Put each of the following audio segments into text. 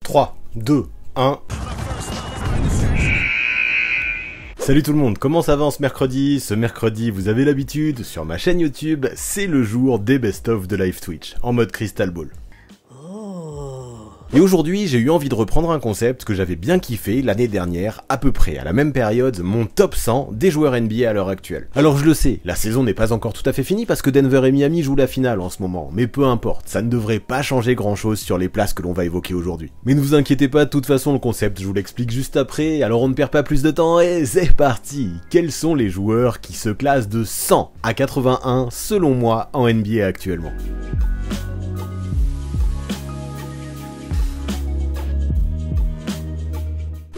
3, 2, 1... Salut tout le monde, comment ça va en ce mercredi? Ce mercredi, vous avez l'habitude, sur ma chaîne YouTube, c'est le jour des best-of de Live Twitch, en mode Crystal Ball. Et aujourd'hui, j'ai eu envie de reprendre un concept que j'avais bien kiffé l'année dernière, à peu près à la même période, mon top 100 des joueurs NBA à l'heure actuelle. Alors je le sais, la saison n'est pas encore tout à fait finie parce que Denver et Miami jouent la finale en ce moment, mais peu importe, ça ne devrait pas changer grand chose sur les places que l'on va évoquer aujourd'hui. Mais ne vous inquiétez pas, de toute façon le concept, je vous l'explique juste après, alors on ne perd pas plus de temps et c'est parti. Quels sont les joueurs qui se classent de 100 à 81 selon moi en NBA actuellement?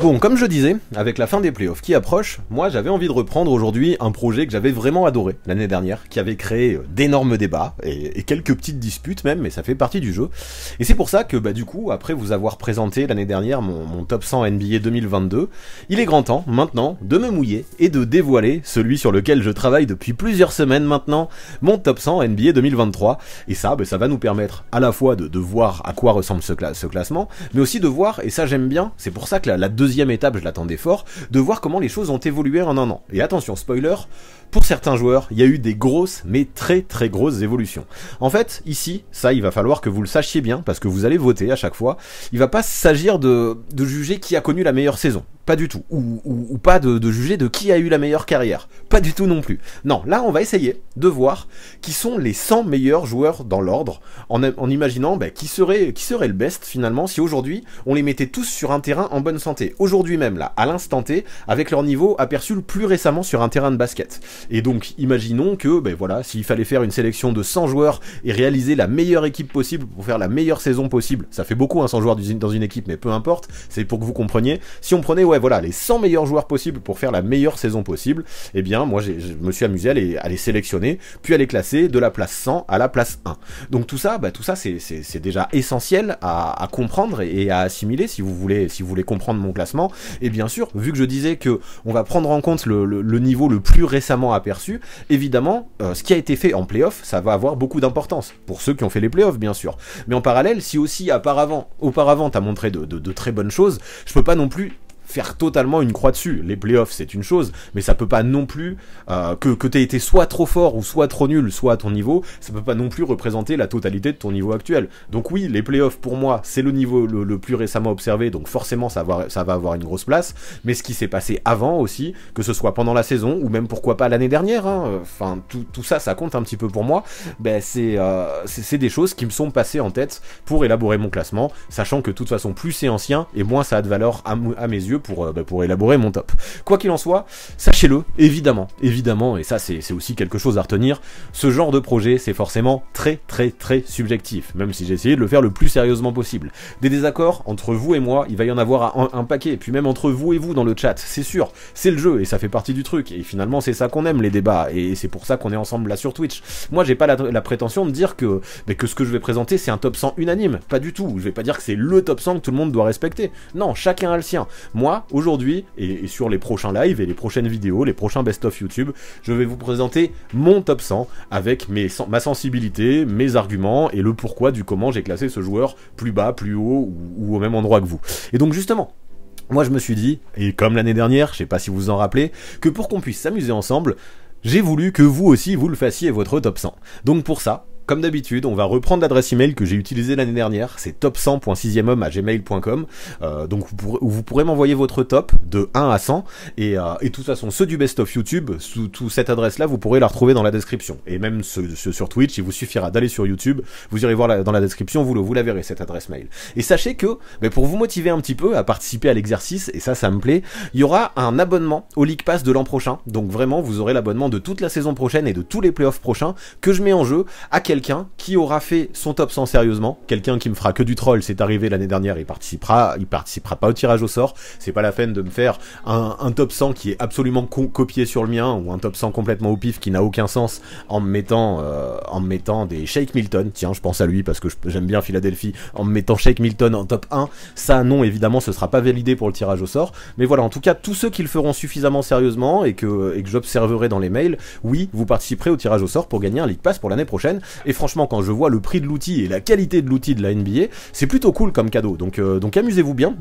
Bon, comme je disais, avec la fin des playoffs qui approche, moi j'avais envie de reprendre aujourd'hui un projet que j'avais vraiment adoré l'année dernière, qui avait créé d'énormes débats, et quelques petites disputes même, mais ça fait partie du jeu. Et c'est pour ça que, du coup, après vous avoir présenté l'année dernière mon top 100 NBA 2022, il est grand temps, maintenant, de me mouiller et de dévoiler celui sur lequel je travaille depuis plusieurs semaines maintenant, mon top 100 NBA 2023. Et ça, ça va nous permettre à la fois de voir à quoi ressemble ce classement, mais aussi de voir, et ça j'aime bien, c'est pour ça que la deuxième étape, je l'attendais fort, de voir comment les choses ont évolué en un an. Et attention, spoiler, pour certains joueurs, il y a eu des grosses, mais très très grosses évolutions. En fait, ici, ça, il va falloir que vous le sachiez bien, parce que vous allez voter à chaque fois. Il va pas s'agir de juger qui a connu la meilleure saison. Pas du tout. Ou pas de juger de qui a eu la meilleure carrière. Pas du tout non plus. Non, là, on va essayer de voir qui sont les 100 meilleurs joueurs dans l'ordre, en imaginant qui serait le best, finalement, si aujourd'hui, on les mettait tous sur un terrain en bonne santé. Aujourd'hui même, là, à l'instant T, avec leur niveau aperçu le plus récemment sur un terrain de basket. Et donc, imaginons que, voilà, s'il fallait faire une sélection de 100 joueurs et réaliser la meilleure équipe possible pour faire la meilleure saison possible, ça fait beaucoup, 100 joueurs dans une équipe, mais peu importe, c'est pour que vous compreniez. Si on prenait, voilà, les 100 meilleurs joueurs possibles pour faire la meilleure saison possible, eh bien, moi, je me suis amusé à les sélectionner, puis à les classer de la place 100 à la place 1. Donc tout ça, c'est déjà essentiel à comprendre et à assimiler si vous voulez comprendre mon classement. Et bien sûr, vu que je disais que on va prendre en compte le niveau le plus récemment aperçu, évidemment, ce qui a été fait en playoff, ça va avoir beaucoup d'importance, pour ceux qui ont fait les playoffs, bien sûr. Mais en parallèle, si aussi auparavant t'as montré de très bonnes choses, je peux pas non plus faire totalement une croix dessus. Les playoffs, c'est une chose, mais ça peut pas non plus que t'aies été soit trop fort ou soit trop nul, soit à ton niveau, ça peut pas non plus représenter la totalité de ton niveau actuel. Donc oui, les playoffs, pour moi, c'est le niveau le plus récemment observé, donc forcément ça va avoir une grosse place, mais ce qui s'est passé avant aussi, que ce soit pendant la saison, ou même pourquoi pas l'année dernière, enfin, tout ça, ça compte un petit peu pour moi, c'est des choses qui me sont passées en tête pour élaborer mon classement, sachant que de toute façon, plus c'est ancien, et moins ça a de valeur à mes yeux pour élaborer mon top. Quoi qu'il en soit, sachez-le, évidemment, et ça c'est aussi quelque chose à retenir, ce genre de projet c'est forcément très très très subjectif, même si j'ai essayé de le faire le plus sérieusement possible. Des désaccords entre vous et moi, il va y en avoir un paquet, et puis même entre vous et vous dans le chat, c'est sûr, c'est le jeu et ça fait partie du truc, et finalement c'est ça qu'on aime, les débats, et c'est pour ça qu'on est ensemble là sur Twitch. Moi j'ai pas la prétention de dire que ce que je vais présenter c'est un top 100 unanime, pas du tout, je vais pas dire que c'est le top 100 que tout le monde doit respecter, non, chacun a le sien. Moi, aujourd'hui, et sur les prochains lives et les prochaines vidéos, les prochains best-of YouTube, je vais vous présenter mon top 100 avec ma sensibilité, mes arguments et le pourquoi du comment j'ai classé ce joueur plus bas, plus haut ou au même endroit que vous. Et donc justement, moi je me suis dit, et comme l'année dernière, je sais pas si vous vous en rappelez, que pour qu'on puisse s'amuser ensemble, j'ai voulu que vous aussi vous le fassiez votre top 100. Donc pour ça, comme d'habitude, on va reprendre l'adresse email que j'ai utilisée l'année dernière, c'est top100.6iehomme@gmail.com, donc vous pourrez m'envoyer votre top de 1 à 100, et de toute façon, ceux du Best of YouTube, sous cette adresse-là, vous pourrez la retrouver dans la description, et même ceux sur Twitch, il vous suffira d'aller sur YouTube, vous irez voir dans la description, vous la verrez, cette adresse mail. Et sachez que, pour vous motiver un petit peu à participer à l'exercice, et ça me plaît, il y aura un abonnement au League Pass de l'an prochain, donc vraiment, vous aurez l'abonnement de toute la saison prochaine et de tous les playoffs prochains, que je mets en jeu à quelqu'un qui aura fait son top 100 sérieusement, quelqu'un qui me fera que du troll, c'est arrivé l'année dernière, il participera pas au tirage au sort, c'est pas la peine de me faire un top 100 qui est absolument copié sur le mien, ou un top 100 complètement au pif qui n'a aucun sens, en me mettant des Shake Milton, tiens je pense à lui parce que j'aime bien Philadelphie, en me mettant Shake Milton en top 1, ça non évidemment ce sera pas validé pour le tirage au sort, mais voilà, en tout cas tous ceux qui le feront suffisamment sérieusement et que j'observerai dans les mails, oui, vous participerez au tirage au sort pour gagner un League Pass pour l'année prochaine, et franchement quand je vois le prix de l'outil et la qualité de l'outil de la NBA, c'est plutôt cool comme cadeau, donc amusez-vous bien,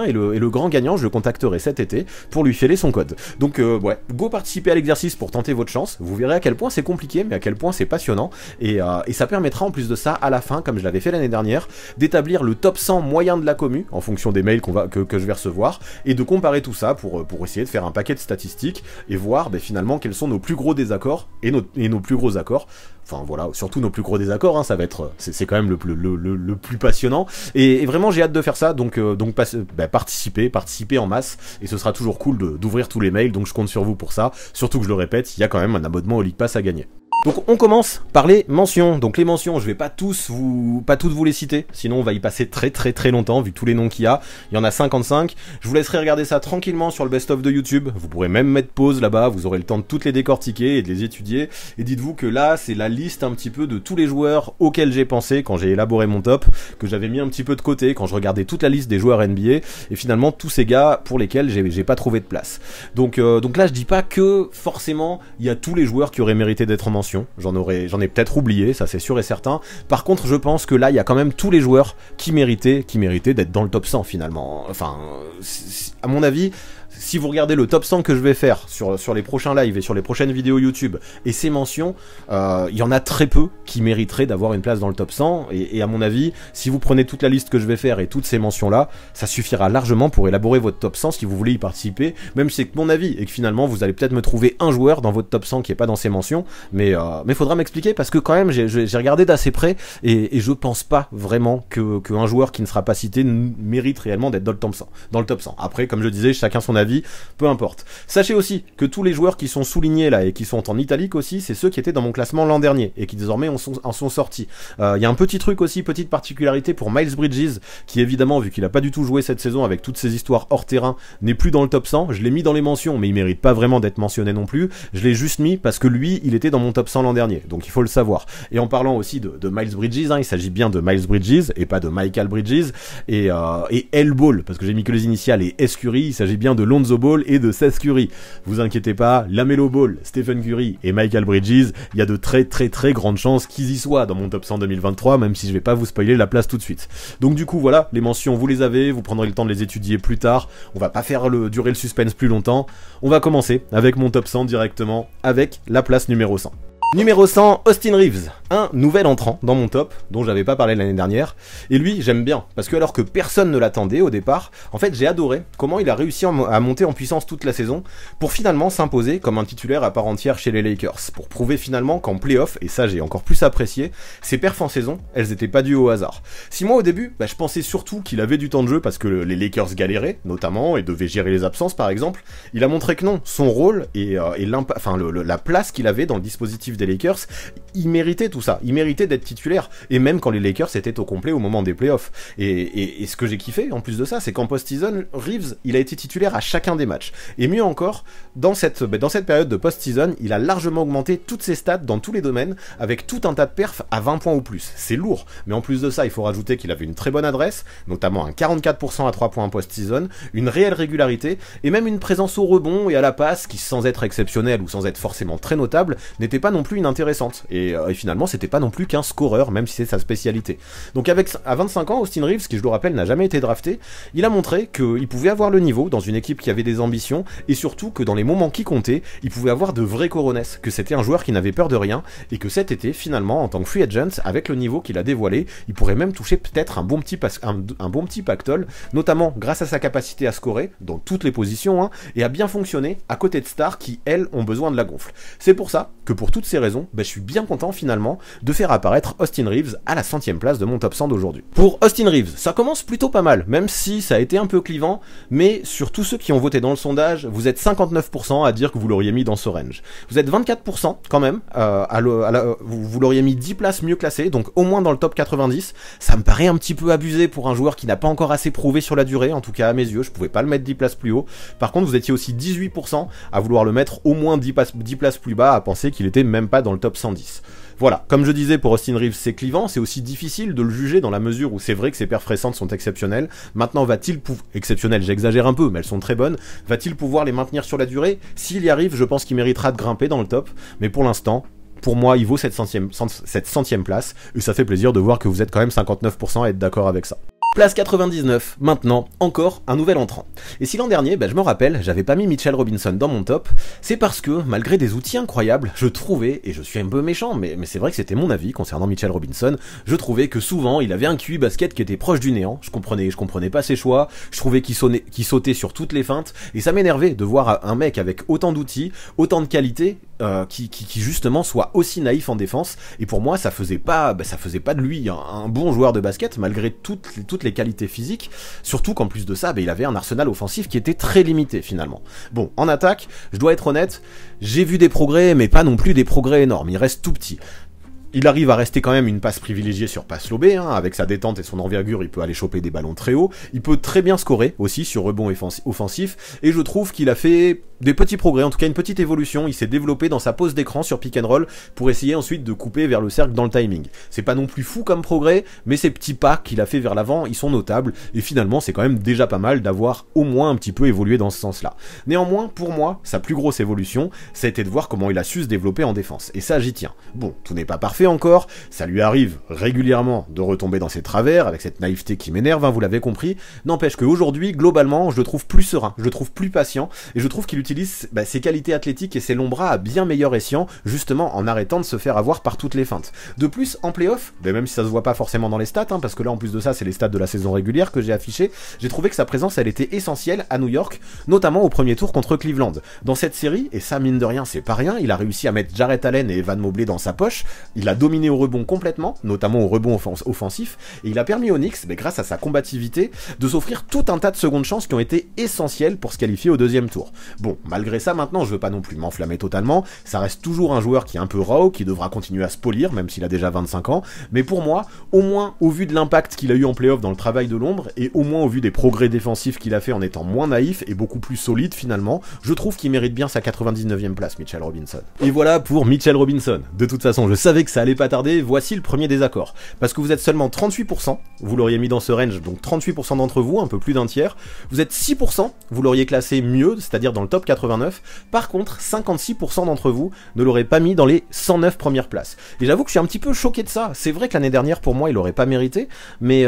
et le grand gagnant je le contacterai cet été pour lui filer son code. Donc ouais, go participer à l'exercice pour tenter votre chance, vous verrez à quel point c'est compliqué mais à quel point c'est passionnant, et ça permettra en plus de ça à la fin, comme je l'avais fait l'année dernière, d'établir le top 100 moyen de la commu en fonction des mails que je vais recevoir, et de comparer tout ça pour essayer de faire un paquet de statistiques et voir finalement quels sont nos plus gros désaccords et nos plus gros accords. Enfin voilà, surtout nos plus gros désaccords, hein, ça va être, c'est quand même le plus passionnant, et vraiment j'ai hâte de faire ça, donc participez en masse, et ce sera toujours cool d'ouvrir tous les mails, donc je compte sur vous pour ça, surtout que je le répète, il y a quand même un abonnement au League Pass à gagner. Donc on commence par les mentions. Donc les mentions, je vais pas toutes vous les citer, sinon on va y passer très longtemps vu tous les noms qu'il y a. Il y en a 55. Je vous laisserai regarder ça tranquillement sur le best-of de YouTube. Vous pourrez même mettre pause là-bas, vous aurez le temps de toutes les décortiquer et de les étudier. Et dites-vous que là, c'est la liste un petit peu de tous les joueurs auxquels j'ai pensé quand j'ai élaboré mon top, que j'avais mis un petit peu de côté quand je regardais toute la liste des joueurs NBA, et finalement tous ces gars pour lesquels j'ai pas trouvé de place. Donc là, je dis pas que forcément il y a tous les joueurs qui auraient mérité d'être en mention. J'en ai peut-être oublié, ça c'est sûr et certain. Par contre, je pense que là, il y a quand même tous les joueurs qui méritaient d'être dans le top 100 finalement. Enfin, à mon avis, si vous regardez le top 100 que je vais faire sur les prochains lives et sur les prochaines vidéos YouTube et ces mentions, il y en a très peu qui mériteraient d'avoir une place dans le top 100, et à mon avis, si vous prenez toute la liste que je vais faire et toutes ces mentions là, ça suffira largement pour élaborer votre top 100 si vous voulez y participer, même si c'est que mon avis, et que finalement vous allez peut-être me trouver un joueur dans votre top 100 qui est pas dans ces mentions, mais faudra m'expliquer, parce que quand même j'ai regardé d'assez près, et je pense pas vraiment qu'un joueur qui ne sera pas cité mérite réellement d'être dans le top 100. Après, comme je disais, chacun son avis, peu importe. Sachez aussi que tous les joueurs qui sont soulignés là et qui sont en italique aussi, c'est ceux qui étaient dans mon classement l'an dernier et qui désormais en sont sortis. Il y a un petit truc aussi, petite particularité pour Miles Bridges, qui évidemment, vu qu'il a pas du tout joué cette saison avec toutes ces histoires hors terrain, n'est plus dans le top 100. Je l'ai mis dans les mentions, mais il mérite pas vraiment d'être mentionné non plus. Je l'ai juste mis parce que lui, il était dans mon top 100 l'an dernier, donc il faut le savoir. Et en parlant aussi de Miles Bridges, hein, il s'agit bien de Miles Bridges et pas de Michael Bridges, et L-Ball, parce que j'ai mis que les initiales, et S. Curry, il s'agit bien de Lonzo Ball et de Seth Curry. Vous inquiétez pas, LaMelo Ball, Stephen Curry et Michael Bridges, il y a de très grandes chances qu'ils y soient dans mon top 100 2023, même si je vais pas vous spoiler la place tout de suite. Donc du coup voilà, les mentions vous les avez, vous prendrez le temps de les étudier plus tard, on va pas faire durer le suspense plus longtemps, on va commencer avec mon top 100 directement, avec la place numéro 100. Numéro 100, Austin Reeves, un nouvel entrant dans mon top, dont j'avais pas parlé l'année dernière, et lui j'aime bien, parce que alors que personne ne l'attendait au départ, en fait j'ai adoré comment il a réussi à monter en puissance toute la saison, pour finalement s'imposer comme un titulaire à part entière chez les Lakers, pour prouver finalement qu'en playoff, et ça j'ai encore plus apprécié, ses perfs en saison, elles étaient pas dues au hasard. Si moi au début, je pensais surtout qu'il avait du temps de jeu parce que les Lakers galéraient, notamment, et devaient gérer les absences par exemple, il a montré que non, son rôle et la place qu'il avait dans le dispositif des Lakers, il méritait tout ça, il méritait d'être titulaire, et même quand les Lakers étaient au complet au moment des playoffs. Et ce que j'ai kiffé en plus de ça, c'est qu'en post-season, Reeves, il a été titulaire à chacun des matchs. Et mieux encore, dans cette période de post-season, il a largement augmenté toutes ses stats dans tous les domaines, avec tout un tas de perfs à 20 points ou plus. C'est lourd, mais en plus de ça, il faut rajouter qu'il avait une très bonne adresse, notamment un 44% à 3 points post-season, une réelle régularité, et même une présence au rebond et à la passe qui, sans être exceptionnelle ou sans être forcément très notable, n'était pas non plus inintéressante. Et finalement, c'était pas non plus qu'un scoreur, même si c'est sa spécialité. Donc à 25 ans, Austin Reeves, qui je le rappelle n'a jamais été drafté, il a montré qu'il pouvait avoir le niveau dans une équipe qui avait des ambitions, et surtout que dans les moments qui comptaient, il pouvait avoir de vrais coronesses, que c'était un joueur qui n'avait peur de rien, et que cet été, finalement, en tant que free agent, avec le niveau qu'il a dévoilé, il pourrait même toucher peut-être un bon petit pactole, notamment grâce à sa capacité à scorer, dans toutes les positions, hein, et à bien fonctionner à côté de stars qui, elles, ont besoin de la gonfle. C'est pour ça que pour toutes ces raisons, je suis bien content finalement de faire apparaître Austin Reeves à la 100e place de mon top 100 d'aujourd'hui. Pour Austin Reeves, ça commence plutôt pas mal, même si ça a été un peu clivant, mais sur tous ceux qui ont voté dans le sondage, vous êtes 59% à dire que vous l'auriez mis dans ce range. Vous êtes 24% quand même, vous l'auriez mis 10 places mieux classées, donc au moins dans le top 90, ça me paraît un petit peu abusé pour un joueur qui n'a pas encore assez prouvé sur la durée, en tout cas à mes yeux, je pouvais pas le mettre 10 places plus haut. Par contre, vous étiez aussi 18% à vouloir le mettre au moins 10 places plus bas, à penser qu'il était même pas dans le top 110. Voilà, comme je disais pour Austin Reeves, c'est clivant, c'est aussi difficile de le juger dans la mesure où c'est vrai que ses perfs récentes sont exceptionnelles. Maintenant, va-t-il pouvoir... Exceptionnelles, j'exagère un peu, mais elles sont très bonnes. Va-t-il pouvoir les maintenir sur la durée? S'il y arrive, je pense qu'il méritera de grimper dans le top, mais pour l'instant, pour moi, il vaut cette centième place, et ça fait plaisir de voir que vous êtes quand même 59% à être d'accord avec ça. Place 99, maintenant, encore un nouvel entrant. Et si l'an dernier, je me rappelle, j'avais pas mis Mitchell Robinson dans mon top, c'est parce que, malgré des outils incroyables, je trouvais, et je suis un peu méchant, mais c'est vrai que c'était mon avis concernant Mitchell Robinson, je trouvais que souvent, il avait un QI basket qui était proche du néant, je comprenais pas ses choix, je trouvais qu'il sautait sur toutes les feintes, et ça m'énervait de voir un mec avec autant d'outils, autant de qualité, qui justement soit aussi naïf en défense, et pour moi ça faisait pas de lui un bon joueur de basket malgré toutes les qualités physiques, surtout qu'en plus de ça il avait un arsenal offensif qui était très limité finalement. Bon, en attaque, je dois être honnête, j'ai vu des progrès mais pas non plus des progrès énormes, il reste tout petit. Il arrive à rester quand même une passe privilégiée sur passe lobée, avec sa détente et son envergure, il peut aller choper des ballons très hauts, il peut très bien scorer aussi sur rebond offensif, et je trouve qu'il a fait des petits progrès, en tout cas une petite évolution, il s'est développé dans sa pose d'écran sur pick and roll pour essayer ensuite de couper vers le cercle dans le timing. C'est pas non plus fou comme progrès, mais ces petits pas qu'il a fait vers l'avant, ils sont notables, et finalement c'est quand même déjà pas mal d'avoir au moins un petit peu évolué dans ce sens-là. Néanmoins, pour moi, sa plus grosse évolution, ça a été de voir comment il a su se développer en défense, et ça j'y tiens. Bon, tout n'est pas parfait encore, ça lui arrive régulièrement de retomber dans ses travers, avec cette naïveté qui m'énerve, vous l'avez compris, n'empêche qu'aujourd'hui, globalement, je le trouve plus serein, je le trouve plus patient, et je trouve qu'il utilise ses qualités athlétiques et ses longs bras à bien meilleur escient, justement en arrêtant de se faire avoir par toutes les feintes. De plus, en playoff, même si ça se voit pas forcément dans les stats, parce que là en plus de ça c'est les stats de la saison régulière que j'ai affichées, j'ai trouvé que sa présence elle était essentielle à New York, notamment au premier tour contre Cleveland. Dans cette série, et ça mine de rien c'est pas rien, il a réussi à mettre Jarrett Allen et Evan Mobley dans sa poche, il a dominé au rebond complètement, notamment au rebond offensif, et il a permis aux Knicks, grâce à sa combativité, de s'offrir tout un tas de secondes chances qui ont été essentielles pour se qualifier au deuxième tour. Bon, malgré ça maintenant, je veux pas non plus m'enflammer totalement, ça reste toujours un joueur qui est un peu raw, qui devra continuer à se polir, même s'il a déjà 25 ans, mais pour moi, au moins au vu de l'impact qu'il a eu en playoff dans le travail de l'ombre, et au moins au vu des progrès défensifs qu'il a fait en étant moins naïf et beaucoup plus solide finalement, je trouve qu'il mérite bien sa 99e place, Mitchell Robinson. Et voilà pour Mitchell Robinson. De toute façon, je savais que ça allait pas tarder, voici le premier désaccord. Parce que vous êtes seulement 38%, vous l'auriez mis dans ce range, donc 38% d'entre vous, un peu plus d'un tiers. Vous êtes 6%, vous l'auriez classé mieux, c'est-à-dire dans le top 89. Par contre, 56% d'entre vous ne l'auraient pas mis dans les 109 premières places. Et j'avoue que je suis un petit peu choqué de ça. C'est vrai que l'année dernière, pour moi, il aurait pas mérité, mais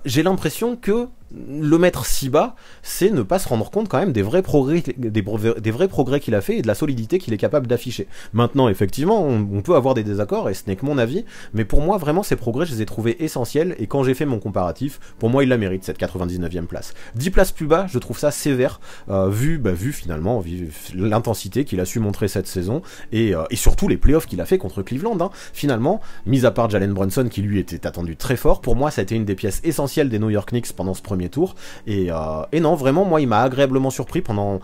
j'ai l'impression que le mettre si bas, c'est ne pas se rendre compte quand même des vrais progrès qu'il a fait et de la solidité qu'il est capable d'afficher. Maintenant, effectivement, on peut avoir des désaccords et ce n'est que mon avis, mais pour moi, vraiment, ces progrès, je les ai trouvés essentiels et quand j'ai fait mon comparatif, pour moi, il la mérite, cette 99e place. 10 places plus bas, je trouve ça sévère, vu finalement l'intensité qu'il a su montrer cette saison et surtout les playoffs qu'il a fait contre Cleveland. Finalement, mis à part Jalen Brunson qui lui était attendu très fort, pour moi, ça a été une des pièces essentielles des New York Knicks pendant ce premier tour, et non, vraiment, moi, il m'a agréablement surpris pendant,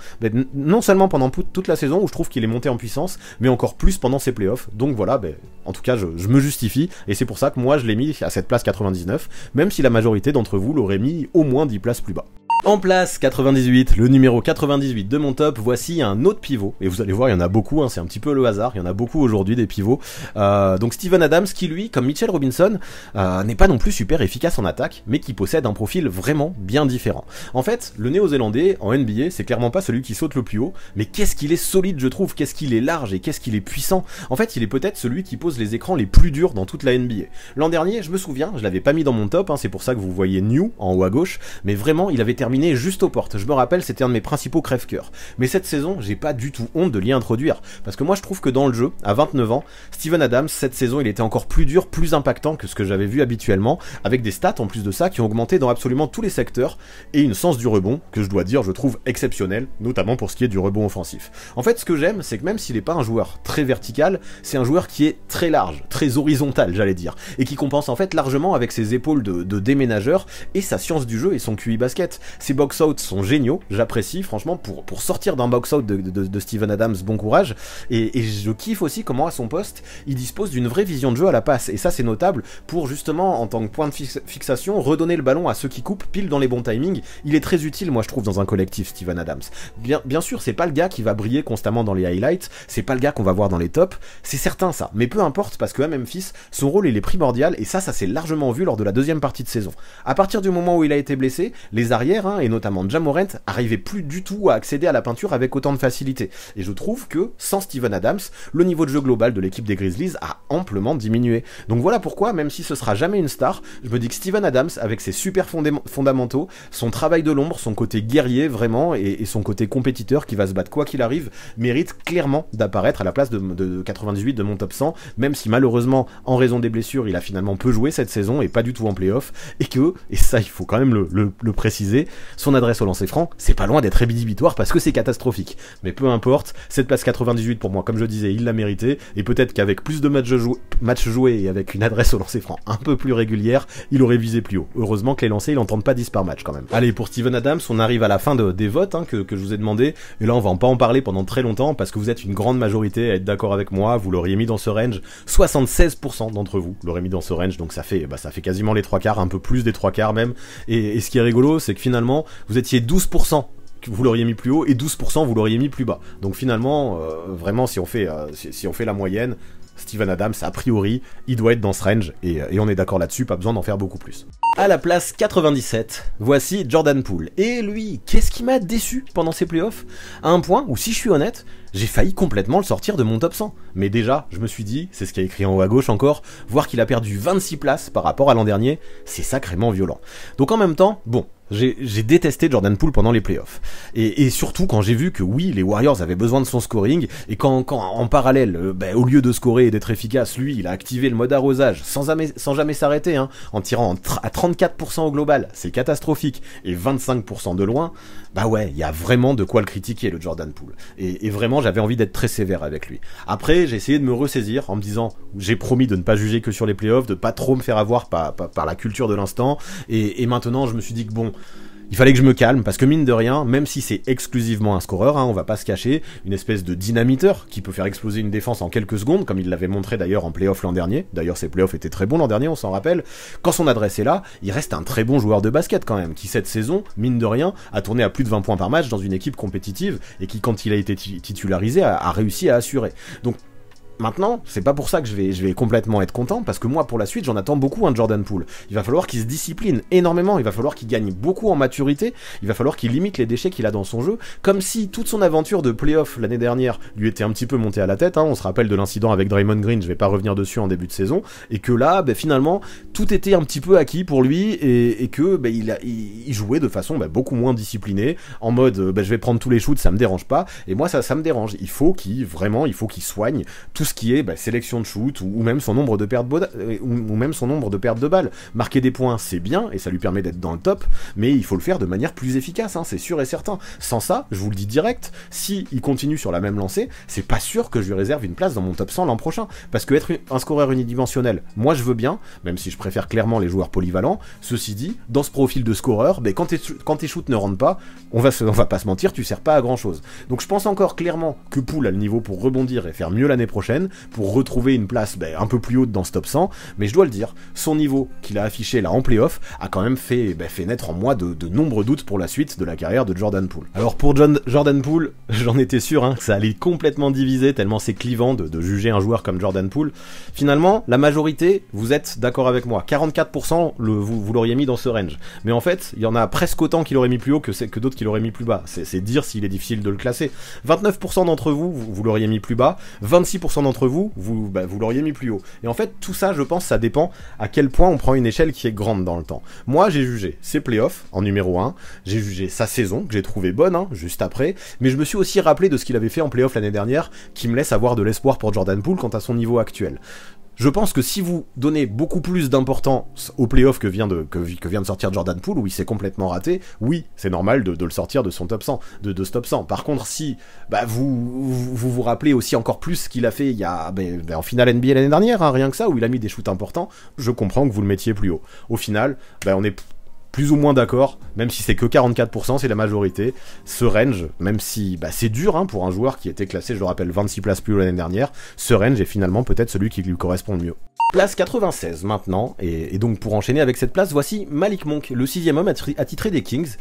non seulement pendant toute la saison où je trouve qu'il est monté en puissance, mais encore plus pendant ses playoffs, donc voilà, en tout cas, je me justifie, et c'est pour ça que moi, je l'ai mis à cette place 99, même si la majorité d'entre vous l'aurait mis au moins 10 places plus bas. En place 98, le numéro 98 de mon top, voici un autre pivot, et vous allez voir, il y en a beaucoup, c'est un petit peu le hasard, il y en a beaucoup aujourd'hui des pivots, donc Steven Adams qui lui, comme Mitchell Robinson, n'est pas non plus super efficace en attaque, mais qui possède un profil vraiment bien différent. En fait, le néo-zélandais, en NBA, c'est clairement pas celui qui saute le plus haut, mais qu'est-ce qu'il est solide je trouve, qu'est-ce qu'il est large et qu'est-ce qu'il est puissant. En fait, il est peut-être celui qui pose les écrans les plus durs dans toute la NBA. L'an dernier, je me souviens, je l'avais pas mis dans mon top, c'est pour ça que vous voyez New en haut à gauche, mais vraiment, il avait terminé juste aux portes. Je me rappelle, c'était un de mes principaux crève-cœurs. Mais cette saison, j'ai pas du tout honte de l'y introduire. Parce que moi, je trouve que dans le jeu, à 29 ans, Steven Adams, cette saison, il était encore plus dur, plus impactant que ce que j'avais vu habituellement, avec des stats en plus de ça qui ont augmenté dans absolument tous les secteurs, et une sens du rebond, que je dois dire, je trouve exceptionnelle, notamment pour ce qui est du rebond offensif. En fait, ce que j'aime, c'est que même s'il n'est pas un joueur très vertical, c'est un joueur qui est très large, très horizontal, j'allais dire, et qui compense en fait largement avec ses épaules de déménageur, et sa science du jeu et son QI basket. Ses box-out sont géniaux, j'apprécie franchement pour sortir d'un box-out de Steven Adams, bon courage, et je kiffe aussi comment à son poste il dispose d'une vraie vision de jeu à la passe, et ça c'est notable pour justement en tant que point de fixation redonner le ballon à ceux qui coupent pile dans les bons timings. Il est très utile moi je trouve dans un collectif Steven Adams. Bien sûr c'est pas le gars qui va briller constamment dans les highlights, c'est pas le gars qu'on va voir dans les tops, c'est certain ça, mais peu importe parce que à Memphis son rôle il est primordial et ça s'est largement vu lors de la deuxième partie de saison. À partir du moment où il a été blessé, les arrières dernière, hein, et notamment Ja Morant, arrivaient plus du tout à accéder à la peinture avec autant de facilité. Et je trouve que, sans Steven Adams, le niveau de jeu global de l'équipe des Grizzlies a amplement diminué. Donc voilà pourquoi, même si ce sera jamais une star, je me dis que Steven Adams, avec ses super fondamentaux, son travail de l'ombre, son côté guerrier vraiment, et son côté compétiteur qui va se battre quoi qu'il arrive, mérite clairement d'apparaître à la place de 98 de mon top 100, même si malheureusement, en raison des blessures, il a finalement peu joué cette saison, et pas du tout en playoff, et que, et ça il faut quand même le préciser, son adresse au lancer franc, c'est pas loin d'être rédhibitoire parce que c'est catastrophique. Mais peu importe, cette place 98 pour moi, comme je disais, il l'a mérité, et peut-être qu'avec plus de matchs joués et avec une adresse au lancer franc un peu plus régulière, il aurait visé plus haut. Heureusement que les lancers, ils n'entendent pas 10 par match quand même. Allez, pour Steven Adams, on arrive à la fin des votes hein, que je vous ai demandé, et là on va pas en parler pendant très longtemps parce que vous êtes une grande majorité à être d'accord avec moi, vous l'auriez mis dans ce range, 76% d'entre vous l'auraient mis dans ce range, donc ça fait quasiment les 3/4, un peu plus des 3/4 même, et ce qui est rigolo, c'est que finalement, vous étiez 12% vous l'auriez mis plus haut, et 12% vous l'auriez mis plus bas. Donc finalement, vraiment, si on fait la moyenne, Steven Adams, a priori, il doit être dans ce range, et on est d'accord là-dessus, pas besoin d'en faire beaucoup plus. À la place 97, voici Jordan Poole. Et lui, qu'est-ce qui m'a déçu pendant ces playoffs? À un point où, si je suis honnête, j'ai failli complètement le sortir de mon top 100. Mais déjà, je me suis dit, c'est ce qui est écrit en haut à gauche encore, voir qu'il a perdu 26 places par rapport à l'an dernier, c'est sacrément violent. Donc en même temps, bon, j'ai détesté Jordan Poole pendant les playoffs. Et surtout quand j'ai vu que oui, les Warriors avaient besoin de son scoring, et quand en parallèle, au lieu de scorer et d'être efficace, lui, il a activé le mode arrosage sans jamais s'arrêter, hein, en tirant à 34% au global, c'est catastrophique, et 25% de loin, bah ouais, il y a vraiment de quoi le critiquer, le Jordan Poole. Et vraiment, j'avais envie d'être très sévère avec lui. Après, j'ai essayé de me ressaisir en me disant, j'ai promis de ne pas juger que sur les playoffs, de pas trop me faire avoir par la culture de l'instant, et maintenant je me suis dit que bon, il fallait que je me calme, parce que mine de rien, même si c'est exclusivement un scoreur, hein, on va pas se cacher, une espèce de dynamiteur qui peut faire exploser une défense en quelques secondes, comme il l'avait montré d'ailleurs en playoff l'an dernier. D'ailleurs, ses playoffs étaient très bons l'an dernier, on s'en rappelle. Quand son adresse est là, il reste un très bon joueur de basket quand même, qui cette saison, mine de rien, a tourné à plus de 20 points par match dans une équipe compétitive, et qui, quand il a été titularisé, a réussi à assurer. Donc, maintenant, c'est pas pour ça que je vais complètement être content, parce que moi, pour la suite, j'en attends beaucoup un Jordan Poole. Il va falloir qu'il se discipline énormément, il va falloir qu'il gagne beaucoup en maturité, il va falloir qu'il limite les déchets qu'il a dans son jeu, comme si toute son aventure de playoff l'année dernière lui était un petit peu montée à la tête, hein. On se rappelle de l'incident avec Draymond Green, je vais pas revenir dessus en début de saison, et que là, finalement, tout était un petit peu acquis pour lui, et que il jouait de façon beaucoup moins disciplinée, en mode, je vais prendre tous les shoots, ça me dérange pas, et moi, ça me dérange. Il faut qu'il soigne tout ce qui est sélection de shoot, ou même son nombre de pertes de balles. Marquer des points, c'est bien, et ça lui permet d'être dans le top, mais il faut le faire de manière plus efficace, hein, c'est sûr et certain. Sans ça, je vous le dis direct, si il continue sur la même lancée, c'est pas sûr que je lui réserve une place dans mon top 100 l'an prochain, parce que être un scoreur unidimensionnel, moi je veux bien, même si je préfère clairement les joueurs polyvalents. Ceci dit, dans ce profil de scoreur, quand tes shoots ne rentrent pas, on va pas se mentir, tu sers pas à grand chose. Donc je pense encore clairement que Poole a le niveau pour rebondir et faire mieux l'année prochaine, pour retrouver une place un peu plus haute dans ce top 100, mais je dois le dire, son niveau qu'il a affiché là en playoff a quand même fait naître en moi de nombreux doutes pour la suite de la carrière de Jordan Poole. Alors pour Jordan Poole, j'en étais sûr, hein, que ça allait complètement diviser, tellement c'est clivant de juger un joueur comme Jordan Poole. Finalement, la majorité, vous êtes d'accord avec moi, 44% vous l'auriez mis dans ce range, mais en fait, il y en a presque autant qui l'auraient mis plus haut que d'autres qui l'auraient mis plus bas, c'est dire s'il est difficile de le classer. 29% d'entre vous l'auriez mis plus bas, 26% d'entre vous l'auriez mis plus haut. Et en fait, tout ça, je pense, ça dépend à quel point on prend une échelle qui est grande dans le temps. Moi, j'ai jugé ses playoffs en numéro 1, j'ai jugé sa saison, que j'ai trouvé bonne, hein, juste après, mais je me suis aussi rappelé de ce qu'il avait fait en playoff l'année dernière, qui me laisse avoir de l'espoir pour Jordan Poole quant à son niveau actuel. Je pense que si vous donnez beaucoup plus d'importance au playoff que vient de sortir Jordan Poole, où il s'est complètement raté, oui, c'est normal de le sortir de son top 100, de ce top 100. Par contre, si vous rappelez aussi encore plus ce qu'il a fait il y a en finale NBA l'année dernière, hein, rien que ça, où il a mis des shoots importants, je comprends que vous le mettiez plus haut. Au final, on est plus ou moins d'accord, même si c'est que 44%, c'est la majorité. Ce range, même si c'est dur, hein, pour un joueur qui était classé, je le rappelle, 26 places plus haut l'année dernière, ce range est finalement peut-être celui qui lui correspond le mieux. Place 96 maintenant, et donc pour enchaîner avec cette place, voici Malik Monk, le 6e homme attitré des Kings,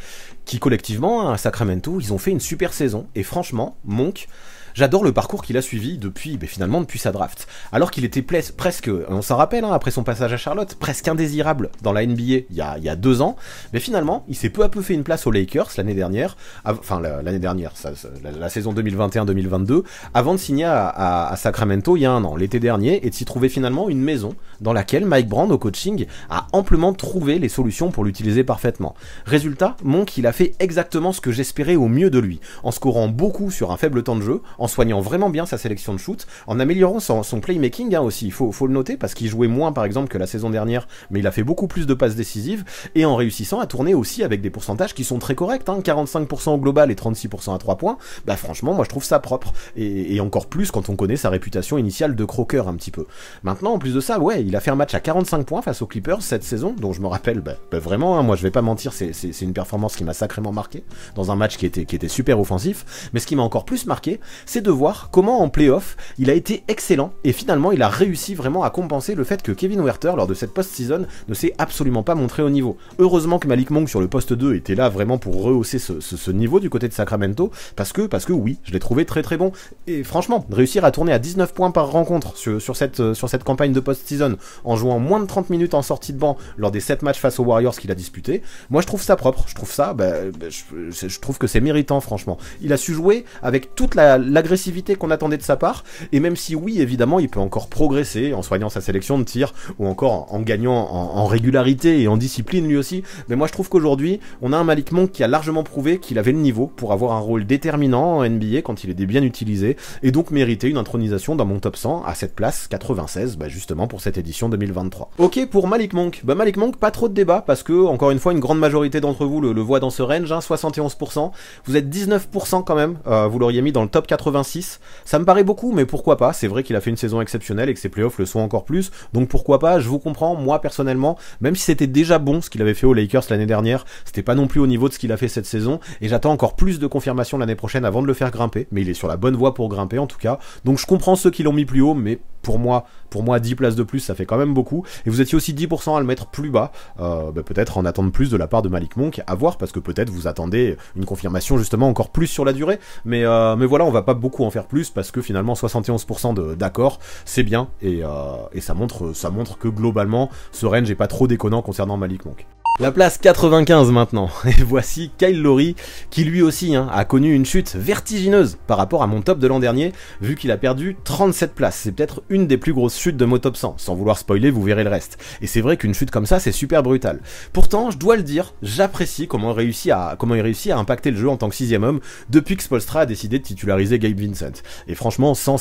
qui collectivement, à Sacramento, ils ont fait une super saison, et franchement, Monk, J'adore le parcours qu'il a suivi depuis, finalement depuis sa draft. Alors qu'il était presque, on s'en rappelle, hein, après son passage à Charlotte, presque indésirable dans la NBA il y a 2 ans, mais finalement, il s'est peu à peu fait une place aux Lakers l'année dernière, la saison 2021-2022, avant de signer à Sacramento il y a 1 an, l'été dernier, et de s'y trouver finalement une maison dans laquelle Mike Brown au coaching a amplement trouvé les solutions pour l'utiliser parfaitement. Résultat, Monk il a fait exactement ce que j'espérais au mieux de lui, en scorant beaucoup sur un faible temps de jeu, en soignant vraiment bien sa sélection de shoot, en améliorant son playmaking aussi, il faut le noter parce qu'il jouait moins par exemple que la saison dernière, mais il a fait beaucoup plus de passes décisives, et en réussissant à tourner aussi avec des pourcentages qui sont très corrects, hein, 45% au global et 36% à 3 points, bah franchement moi je trouve ça propre, et encore plus quand on connaît sa réputation initiale de croqueur un petit peu. Maintenant en plus de ça, ouais, il a fait un match à 45 points face aux Clippers cette saison, dont je me rappelle vraiment, hein, moi je vais pas mentir, c'est une performance qui m'a sacrément marqué, dans un match qui était super offensif, mais ce qui m'a encore plus marqué, c'est de voir comment en playoff, il a été excellent, et finalement il a réussi vraiment à compenser le fait que Kevin Huerter, lors de cette post-season, ne s'est absolument pas montré au niveau. Heureusement que Malik Monk sur le poste 2 était là vraiment pour rehausser ce niveau du côté de Sacramento, parce que oui, je l'ai trouvé très très bon, et franchement, réussir à tourner à 19 points par rencontre sur cette campagne de post-season, en jouant moins de 30 minutes en sortie de banc lors des 7 matchs face aux Warriors qu'il a disputés, moi je trouve ça propre, je trouve ça, je trouve que c'est méritant franchement. Il a su jouer avec toute l'agressivité qu'on attendait de sa part, et même si oui évidemment il peut encore progresser en soignant sa sélection de tir, ou encore en gagnant en régularité et en discipline lui aussi, mais moi je trouve qu'aujourd'hui on a un Malik Monk qui a largement prouvé qu'il avait le niveau pour avoir un rôle déterminant en NBA quand il était bien utilisé, et donc mériter une intronisation dans mon top 100 à cette place 96, justement pour cette édition 2023. Ok pour Malik Monk, Malik Monk pas trop de débat parce que encore une fois une grande majorité d'entre vous le voit dans ce range, hein, 71%, vous êtes 19% quand même, vous l'auriez mis dans le top 86, ça me paraît beaucoup mais pourquoi pas, c'est vrai qu'il a fait une saison exceptionnelle et que ses playoffs le sont encore plus, donc pourquoi pas, je vous comprends, moi personnellement, même si c'était déjà bon ce qu'il avait fait aux Lakers l'année dernière, c'était pas non plus au niveau de ce qu'il a fait cette saison, et j'attends encore plus de confirmation l'année prochaine avant de le faire grimper, mais il est sur la bonne voie pour grimper en tout cas, donc je comprends ceux qui l'ont mis plus haut, mais pour moi 10 places de plus ça fait quand même beaucoup, et vous étiez aussi 10% à le mettre plus bas, peut-être en attendre plus de la part de Malik Monk, à voir, parce que peut-être vous attendez une confirmation justement encore plus sur la durée, mais voilà, on va pas beaucoup en faire plus, parce que finalement 71% d'accord, c'est bien, et ça montre que globalement, ce range est pas trop déconnant concernant Malik Monk. La place 95 maintenant, et voici Kyle Lowry, qui lui aussi a connu une chute vertigineuse par rapport à mon top de l'an dernier, vu qu'il a perdu 37 places, c'est peut-être une des plus grosses chutes de mon top 100, sans vouloir spoiler, vous verrez le reste, et c'est vrai qu'une chute comme ça c'est super brutal. Pourtant, je dois le dire, j'apprécie comment il réussit à impacter le jeu en tant que 6ème homme, depuis que Spoelstra a décidé de titulariser Gabe Vincent, et franchement, sans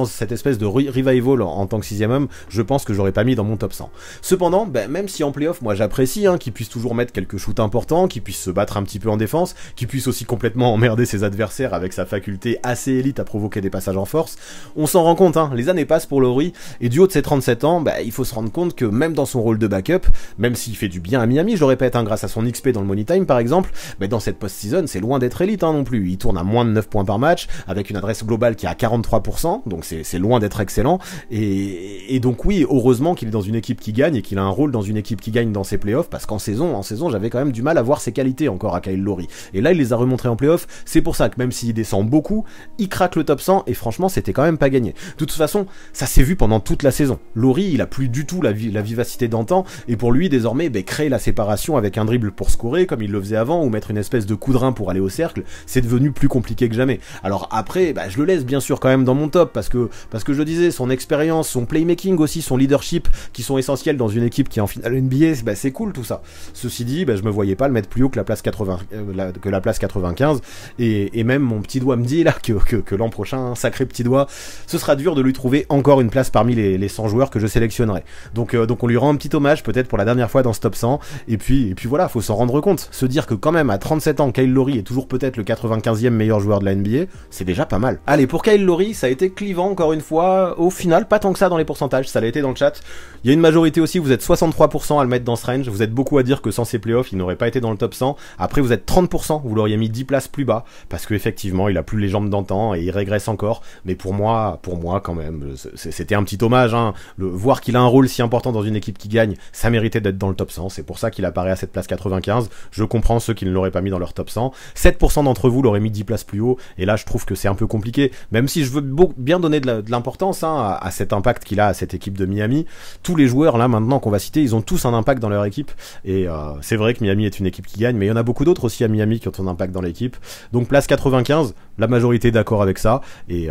cette espèce de revival en tant que 6ème homme, je pense que j'aurais pas mis dans mon top 100. Cependant, même si en playoff, moi j'apprécie qu'il puisse toujours mettre quelques shoots importants, qu'il puisse se battre un petit peu en défense, qu'il puisse aussi complètement emmerder ses adversaires avec sa faculté assez élite à provoquer des passages en force, on s'en rend compte, les années passent pour Lowry, et du haut de ses 37 ans, il faut se rendre compte que même dans son rôle de backup, même s'il fait du bien à Miami, je le répète, grâce à son XP dans le money time par exemple, dans cette post-season, c'est loin d'être élite non plus, il tourne à moins de 9 points par match, avec une adresse globale qui est à 43%, donc c'est loin d'être excellent, et donc oui, heureusement qu'il est dans une équipe qui gagne, et qu'il a un rôle dans une équipe qui gagne dans ses playoffs, parce qu'en saison, j'avais quand même du mal à voir ses qualités encore à Kyle Lowry. Et là, il les a remontrées en playoff, c'est pour ça que même s'il descend beaucoup, il craque le top 100, et franchement, c'était quand même pas gagné. De toute façon, ça s'est vu pendant toute la saison. Lowry, il a plus du tout la vivacité d'antan, et pour lui, désormais, créer la séparation avec un dribble pour scorer, comme il le faisait avant, ou mettre une espèce de coup de rein pour aller au cercle, c'est devenu plus compliqué que jamais. Alors après, je le laisse bien sûr quand même dans mon top, parce que je disais, son expérience, son playmaking aussi, son leadership, qui sont essentiels dans une équipe qui est en finale NBA, c'est cool tout ça. Ceci dit, je me voyais pas le mettre plus haut que la place 95, et même mon petit doigt me dit là que l'an prochain, un sacré petit doigt, ce sera dur de lui trouver encore une place parmi les 100 joueurs que je sélectionnerai. Donc on lui rend un petit hommage peut-être pour la dernière fois dans ce top 100, et puis voilà, faut s'en rendre compte, se dire que quand même à 37 ans, Kyle Lowry est toujours peut-être le 95e meilleur joueur de la NBA, c'est déjà pas mal. Allez, pour Kyle Lowry, ça a été clivant encore une fois, au final pas tant que ça dans les pourcentages, ça l'a été dans le chat, il y a une majorité aussi, vous êtes 63% à le mettre dans ce range, vous êtes beaucoup à dire que sans ces playoffs, il n'aurait pas été dans le top 100. Après, vous êtes 30%, vous l'auriez mis 10 places plus bas, parce qu'effectivement, il a plus les jambes d'antan et il régresse encore. Mais pour moi, quand même, c'était un petit hommage, hein. Voir qu'il a un rôle si important dans une équipe qui gagne, ça méritait d'être dans le top 100. C'est pour ça qu'il apparaît à cette place 95. Je comprends ceux qui ne l'auraient pas mis dans leur top 100. 7% d'entre vous l'auraient mis 10 places plus haut, et là, je trouve que c'est un peu compliqué. Même si je veux bien donner de l'importance, hein, à cet impact qu'il a à cette équipe de Miami. Tous les joueurs, là, maintenant, qu'on va citer, ils ont tous un impact dans leur équipe. Et c'est vrai que Miami est une équipe qui gagne, mais il y en a beaucoup d'autres aussi à Miami qui ont un impact dans l'équipe. Donc place 95, la majorité est d'accord avec ça. Et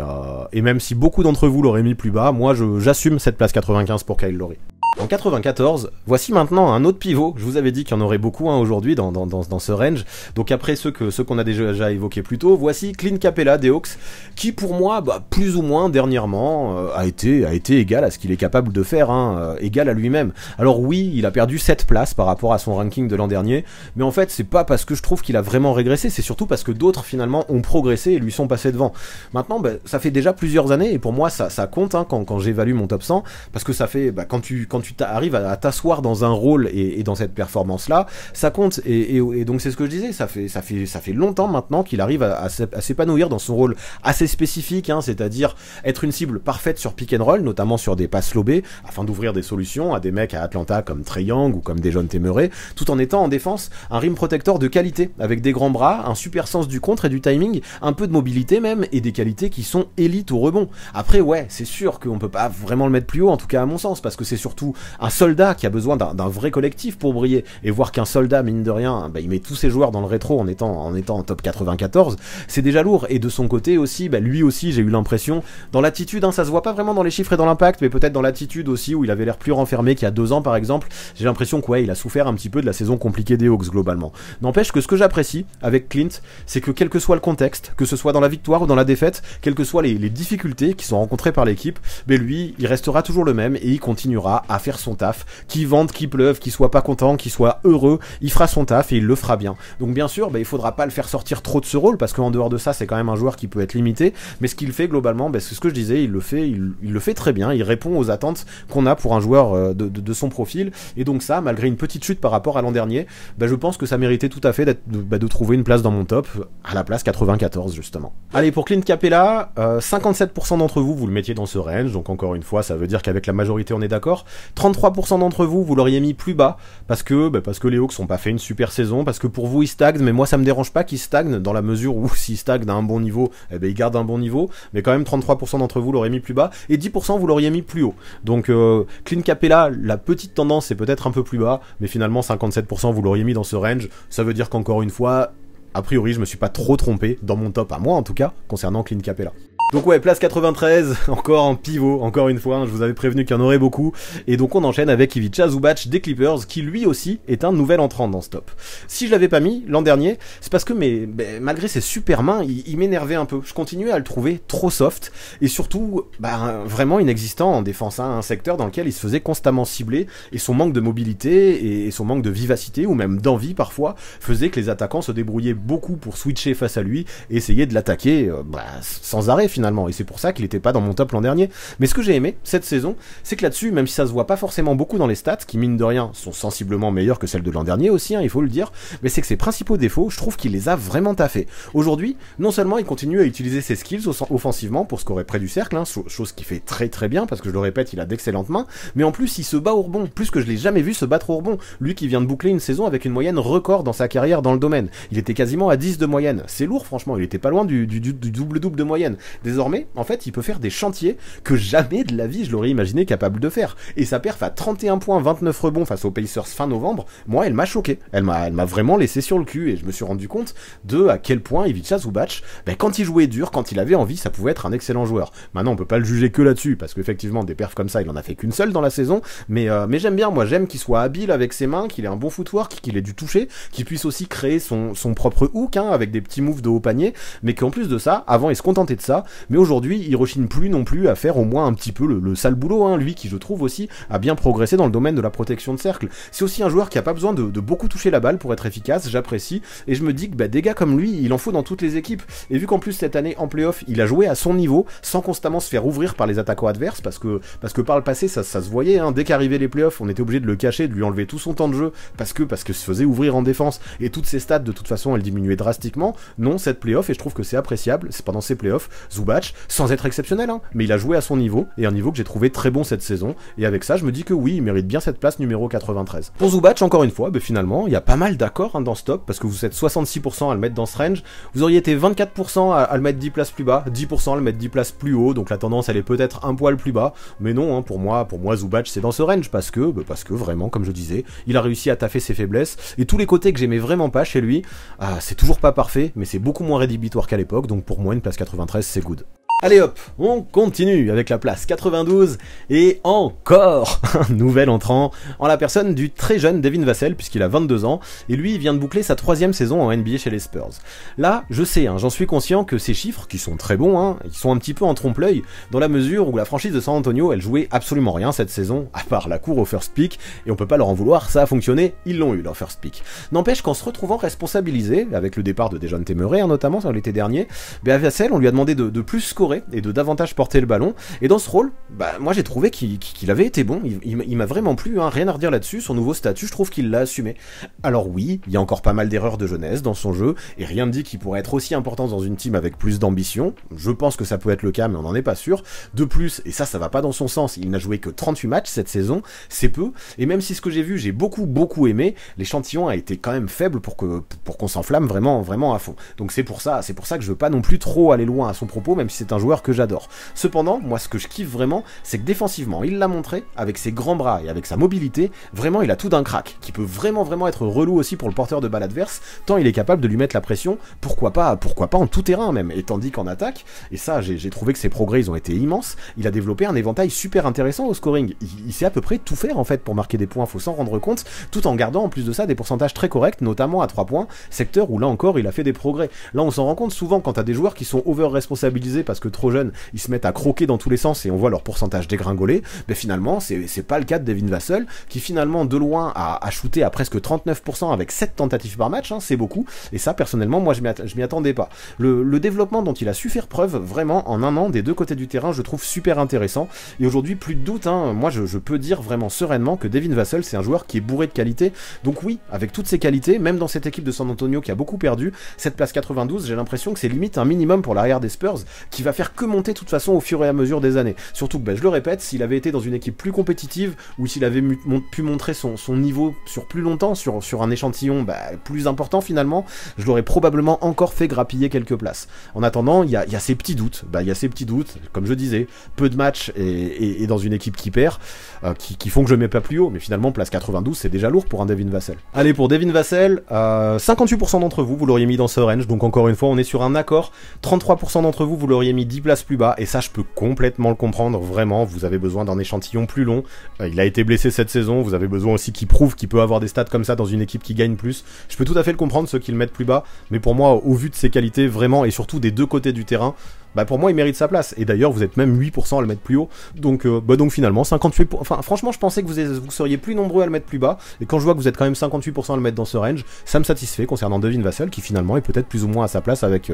même si beaucoup d'entre vous l'auraient mis plus bas, moi j'assume cette place 95 pour Kyle Lowry. En 94, voici maintenant un autre pivot. Je vous avais dit qu'il y en aurait beaucoup, hein, aujourd'hui dans ce range. Donc après ceux qu'on a déjà évoqués plus tôt, voici Clint Capela des Hawks, qui pour moi, plus ou moins dernièrement, a été égal à ce qu'il est capable de faire, hein, égal à lui-même. Alors oui, il a perdu 7 places par rapport à son ranking de l'an dernier, mais en fait c'est pas parce que je trouve qu'il a vraiment régressé, c'est surtout parce que d'autres finalement ont progressé et lui sont passés devant. Maintenant, ça fait déjà plusieurs années, et pour moi ça compte, hein, quand j'évalue mon top 100, parce que ça fait, quand tu arrives à t'asseoir dans un rôle et dans cette performance là, ça compte. Et donc c'est ce que je disais, ça fait longtemps maintenant qu'il arrive à s'épanouir dans son rôle assez spécifique, hein, c'est-à-dire être une cible parfaite sur pick and roll, notamment sur des passes lobées, afin d'ouvrir des solutions à des mecs à Atlanta comme Trae Young ou comme Dejounte Murray, tout en étant en défense un rim protector de qualité, avec des grands bras, un super sens du contre et du timing, un peu de mobilité même, et des qualités qui sont élites au rebond. Après ouais, c'est sûr qu'on peut pas vraiment le mettre plus haut, en tout cas à mon sens, parce que c'est surtout un soldat qui a besoin d'un vrai collectif pour briller, et voir qu'un soldat, mine de rien, il met tous ses joueurs dans le rétro en étant en top 94, c'est déjà lourd. Et de son côté aussi, lui aussi, j'ai eu l'impression, dans l'attitude, hein, ça se voit pas vraiment dans les chiffres et dans l'impact, mais peut-être dans l'attitude aussi, où il avait l'air plus renfermé qu'il y a 2 ans par exemple, j'ai l'impression que ouais, il a souffert un petit peu de la saison compliquée des Hawks globalement. N'empêche que ce que j'apprécie avec Clint, c'est que quel que soit le contexte, que ce soit dans la victoire ou dans la défaite, quelles que soient les difficultés qui sont rencontrées par l'équipe, lui, il restera toujours le même, et il continuera à faire son taf, qu'il vente, qu'il pleuve, qu'il soit pas content, qu'il soit heureux, il fera son taf et il le fera bien. Donc bien sûr, il faudra pas le faire sortir trop de ce rôle, parce qu'en dehors de ça, c'est quand même un joueur qui peut être limité, mais ce qu'il fait globalement, c'est ce que je disais, il le fait très bien, il répond aux attentes qu'on a pour un joueur de son profil, et donc ça, malgré une petite chute par rapport à l'an dernier, je pense que ça méritait tout à fait de trouver une place dans mon top, à la place 94 justement. Allez, pour Clint Capela, 57% d'entre vous le mettiez dans ce range, donc encore une fois, ça veut dire qu'avec la majorité on est d'accord. 33% d'entre vous l'auriez mis plus bas, parce que les Hawks n'ont pas fait une super saison, parce que pour vous ils stagnent, mais moi ça me dérange pas qu'ils stagnent, dans la mesure où s'ils stagnent à un bon niveau, ils gardent un bon niveau, mais quand même 33% d'entre vous l'auraient mis plus bas, et 10% vous l'auriez mis plus haut. Donc Clint Capela, la petite tendance c'est peut-être un peu plus bas, mais finalement 57% vous l'auriez mis dans ce range, ça veut dire qu'encore une fois, a priori je me suis pas trop trompé, dans mon top à moi en tout cas, concernant Clint Capela. Donc ouais, place 93, encore en pivot, encore une fois, hein, je vous avais prévenu qu'il y en aurait beaucoup, et donc on enchaîne avec Ivica Zubac des Clippers, qui lui aussi est un nouvel entrant dans ce top. Si je l'avais pas mis l'an dernier, c'est parce que malgré ses super mains, il m'énervait un peu, je continuais à le trouver trop soft, et surtout, vraiment inexistant en défense, hein, un secteur dans lequel il se faisait constamment cibler, et son manque de mobilité, et son manque de vivacité, ou même d'envie parfois, faisait que les attaquants se débrouillaient beaucoup pour switcher face à lui, et essayer de l'attaquer sans arrêt finalement, et c'est pour ça qu'il était pas dans mon top l'an dernier. Mais ce que j'ai aimé cette saison, c'est que là-dessus, même si ça se voit pas forcément beaucoup dans les stats, qui mine de rien sont sensiblement meilleures que celles de l'an dernier aussi, hein, il faut le dire, mais c'est que ses principaux défauts, je trouve qu'il les a vraiment taffés. Aujourd'hui, non seulement il continue à utiliser ses skills offensivement pour scorer près du cercle, hein, chose qui fait très très bien, parce que je le répète, il a d'excellentes mains, mais en plus il se bat au rebond, plus que je l'ai jamais vu se battre au rebond, lui qui vient de boucler une saison avec une moyenne record dans sa carrière dans le domaine. Il était quasiment à 10 de moyenne, c'est lourd franchement, il était pas loin du double-double de moyenne. Désormais, en fait, il peut faire des chantiers que jamais de la vie je l'aurais imaginé capable de faire. Et sa perf à 31 points, 29 rebonds face aux Pacers fin novembre, moi, elle m'a choqué. Elle m'a vraiment laissé sur le cul, et je me suis rendu compte à quel point Ivica Zubac, quand il jouait dur, quand il avait envie, ça pouvait être un excellent joueur. Maintenant, on peut pas le juger que là-dessus, parce qu'effectivement, des perfs comme ça, il en a fait qu'une seule dans la saison, mais j'aime bien, moi, j'aime qu'il soit habile avec ses mains, qu'il ait un bon footwork, qu'il ait du toucher, qu'il puisse aussi créer son propre hook, hein, avec des petits moves de haut panier, mais qu'en plus de ça, avant il se contentait de ça, mais aujourd'hui il rechigne plus non plus à faire au moins un petit peu le sale boulot, hein, lui qui je trouve aussi a bien progressé dans le domaine de la protection de cercle. C'est aussi un joueur qui a pas besoin de beaucoup toucher la balle pour être efficace, j'apprécie, et je me dis que bah, des gars comme lui, il en faut dans toutes les équipes, et vu qu'en plus cette année en playoff, il a joué à son niveau, sans constamment se faire ouvrir par les attaquants adverses, parce que par le passé ça se voyait, hein, dès qu'arrivaient les playoffs, on était obligé de le cacher, de lui enlever tout son temps de jeu, parce que se faisait ouvrir en défense, et toutes ses stats de toute façon elles diminuaient drastiquement. Non, cette playoff, et je trouve que c'est appréciable, c'est pendant ces playoffs, Zubac, sans être exceptionnel, hein, mais il a joué à son niveau, et un niveau que j'ai trouvé très bon cette saison, et avec ça je me dis que oui, il mérite bien cette place numéro 93. Pour Zubac, encore une fois, finalement, il y a pas mal d'accords, hein, dans ce top, parce que vous êtes 66% à le mettre dans ce range, vous auriez été 24% à le mettre 10 places plus bas, 10% à le mettre 10 places plus haut, donc la tendance elle est peut-être un poil plus bas, mais non, hein, pour moi Zubac c'est dans ce range, parce que vraiment, comme je disais, il a réussi à taffer ses faiblesses, et tous les côtés que j'aimais vraiment pas chez lui, c'est toujours pas parfait, mais c'est beaucoup moins rédhibitoire qu'à l'époque, donc pour moi une place 93 c'est good. Allez hop, on continue avec la place 92, et encore un nouvel entrant, en la personne du très jeune Devin Vassell, puisqu'il a 22 ans, et lui il vient de boucler sa 3e saison en NBA chez les Spurs. Là, je sais, hein, j'en suis conscient que ces chiffres, qui sont très bons, hein, ils sont un petit peu en trompe-l'œil, dans la mesure où la franchise de San Antonio, elle jouait absolument rien cette saison, à part la cour au first pick, et on peut pas leur en vouloir, ça a fonctionné, ils l'ont eu leur first pick. N'empêche qu'en se retrouvant responsabilisé, avec le départ de Dejounte Murray, hein, notamment sur l'été dernier, à Vassell on lui a demandé de plus scorer, et de davantage porter le ballon, et dans ce rôle, moi j'ai trouvé qu'il avait été bon, il m'a vraiment plu, hein, rien à redire là-dessus, son nouveau statut, je trouve qu'il l'a assumé. Alors oui, il y a encore pas mal d'erreurs de jeunesse dans son jeu, et rien ne dit qu'il pourrait être aussi important dans une team avec plus d'ambition, je pense que ça peut être le cas, mais on n'en est pas sûr. De plus, et ça va pas dans son sens, il n'a joué que 38 matchs cette saison, c'est peu, et même si ce que j'ai vu, j'ai beaucoup aimé, l'échantillon a été quand même faible pour qu'on s'enflamme vraiment à fond. Donc c'est pour ça que je veux pas non plus trop aller loin à son propos, même si c'est un joueur que j'adore. Cependant, moi ce que je kiffe vraiment, c'est que défensivement, il l'a montré, avec ses grands bras et avec sa mobilité, vraiment il a tout d'un crack, qui peut vraiment être relou aussi pour le porteur de balle adverse, tant il est capable de lui mettre la pression, pourquoi pas en tout terrain même, et tandis qu'en attaque, et ça j'ai trouvé que ses progrès ils ont été immenses, il a développé un éventail super intéressant au scoring, il sait à peu près tout faire en fait pour marquer des points, faut s'en rendre compte, tout en gardant en plus de ça des pourcentages très corrects, notamment à 3 points, secteur où là encore il a fait des progrès. Là on s'en rend compte souvent quand t'as des joueurs qui sont over-responsabilisés parce que trop jeunes, ils se mettent à croquer dans tous les sens et on voit leur pourcentage dégringoler, mais finalement c'est pas le cas de Devin Vassell, qui finalement de loin a shooté à presque 39% avec 7 tentatives par match, hein, c'est beaucoup, et ça personnellement moi je m'y attendais pas. Le développement dont il a su faire preuve vraiment en un an des deux côtés du terrain, je trouve super intéressant, et aujourd'hui plus de doute, hein, moi je peux dire vraiment sereinement que Devin Vassell c'est un joueur qui est bourré de qualité, donc oui, avec toutes ses qualités, même dans cette équipe de San Antonio qui a beaucoup perdu, cette place 92, j'ai l'impression que c'est limite un minimum pour l'arrière des Spurs, qui va faire que monter de toute façon au fur et à mesure des années. Surtout que, je le répète, s'il avait été dans une équipe plus compétitive, ou s'il avait pu montrer son niveau sur plus longtemps, sur un échantillon plus important finalement, je l'aurais probablement encore fait grappiller quelques places. En attendant, il y a ces petits doutes, comme je disais, peu de matchs et dans une équipe qui perd, qui font que je le mets pas plus haut, mais finalement place 92 c'est déjà lourd pour un Devin Vassell. Allez, pour Devin Vassell, 58% d'entre vous l'auriez mis dans ce range, donc encore une fois on est sur un accord, 33% d'entre vous l'auriez mis 10 places plus bas, et ça je peux complètement le comprendre, vraiment, vous avez besoin d'un échantillon plus long, il a été blessé cette saison, vous avez besoin aussi qu'il prouve qu'il peut avoir des stats comme ça dans une équipe qui gagne plus, je peux tout à fait le comprendre ceux qui le mettent plus bas, mais pour moi, au vu de ses qualités, vraiment, et surtout des deux côtés du terrain, pour moi il mérite sa place, et d'ailleurs vous êtes même 8% à le mettre plus haut, donc finalement 58%, enfin franchement je pensais que vous seriez plus nombreux à le mettre plus bas, et quand je vois que vous êtes quand même 58% à le mettre dans ce range, ça me satisfait concernant Devin Vassell, qui finalement est peut-être plus ou moins à sa place avec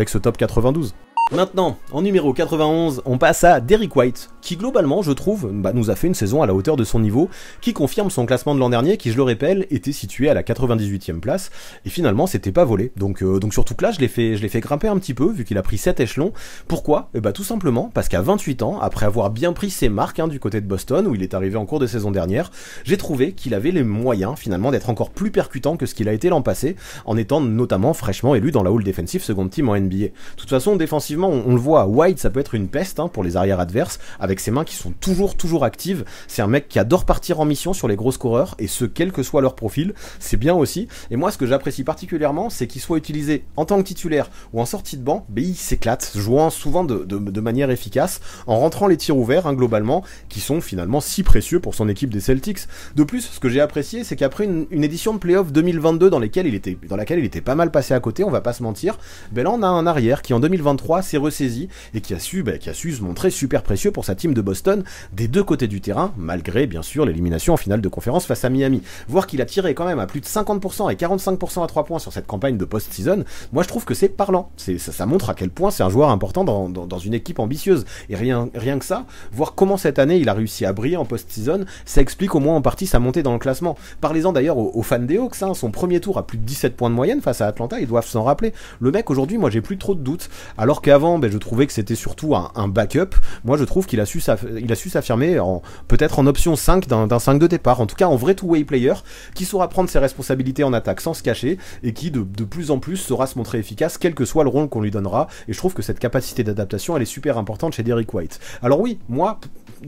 ce top 92. Maintenant, en numéro 91, on passe à Derrick White, qui globalement, je trouve, nous a fait une saison à la hauteur de son niveau, qui confirme son classement de l'an dernier, qui, je le rappelle, était situé à la 98e place, et finalement, c'était pas volé. Donc surtout que là, je l'ai fait grimper un petit peu, vu qu'il a pris 7 échelons. Pourquoi ? Tout simplement, parce qu'à 28 ans, après avoir bien pris ses marques du côté de Boston, où il est arrivé en cours de saison dernière, j'ai trouvé qu'il avait les moyens, finalement, d'être encore plus percutant que ce qu'il a été l'an passé, en étant notamment fraîchement élu dans la All Defensive Second Team en NBA. De toute façon, défensivement, on le voit, White ça peut être une peste pour les arrières adverses, avec ses mains qui sont toujours actives, c'est un mec qui adore partir en mission sur les gros scoreurs, et ce quel que soit leur profil, c'est bien aussi, et moi ce que j'apprécie particulièrement, c'est qu'il soit utilisé en tant que titulaire ou en sortie de banc, il s'éclate, jouant souvent de manière efficace, en rentrant les tirs ouverts globalement, qui sont finalement si précieux pour son équipe des Celtics. De plus, ce que j'ai apprécié, c'est qu'après une édition de playoff 2022 dans laquelle il était pas mal passé à côté, on va pas se mentir, là on a un arrière qui en 2023 s'est ressaisi et qui a su se montrer super précieux pour sa team de Boston des deux côtés du terrain, malgré bien sûr l'élimination en finale de conférence face à Miami. Voir qu'il a tiré quand même à plus de 50% et 45% à 3 points sur cette campagne de post-season, moi je trouve que c'est parlant. Ça montre à quel point c'est un joueur important dans une équipe ambitieuse. Et rien que ça, voir comment cette année il a réussi à briller en post-season, ça explique au moins en partie sa montée dans le classement. Parlez-en d'ailleurs aux fans des Hawks, hein, son premier tour à plus de 17 points de moyenne face à Atlanta, ils doivent s'en rappeler. Le mec aujourd'hui, moi j'ai plus trop de doutes, alors qu'avant je trouvais que c'était surtout un backup. Moi je trouve qu'il a su s'affirmer peut-être en option 5 d'un 5 de départ, en tout cas en vrai two-way player, qui saura prendre ses responsabilités en attaque sans se cacher, et qui de plus en plus saura se montrer efficace, quel que soit le rôle qu'on lui donnera, et je trouve que cette capacité d'adaptation, elle est super importante chez Derrick White. Alors oui, moi,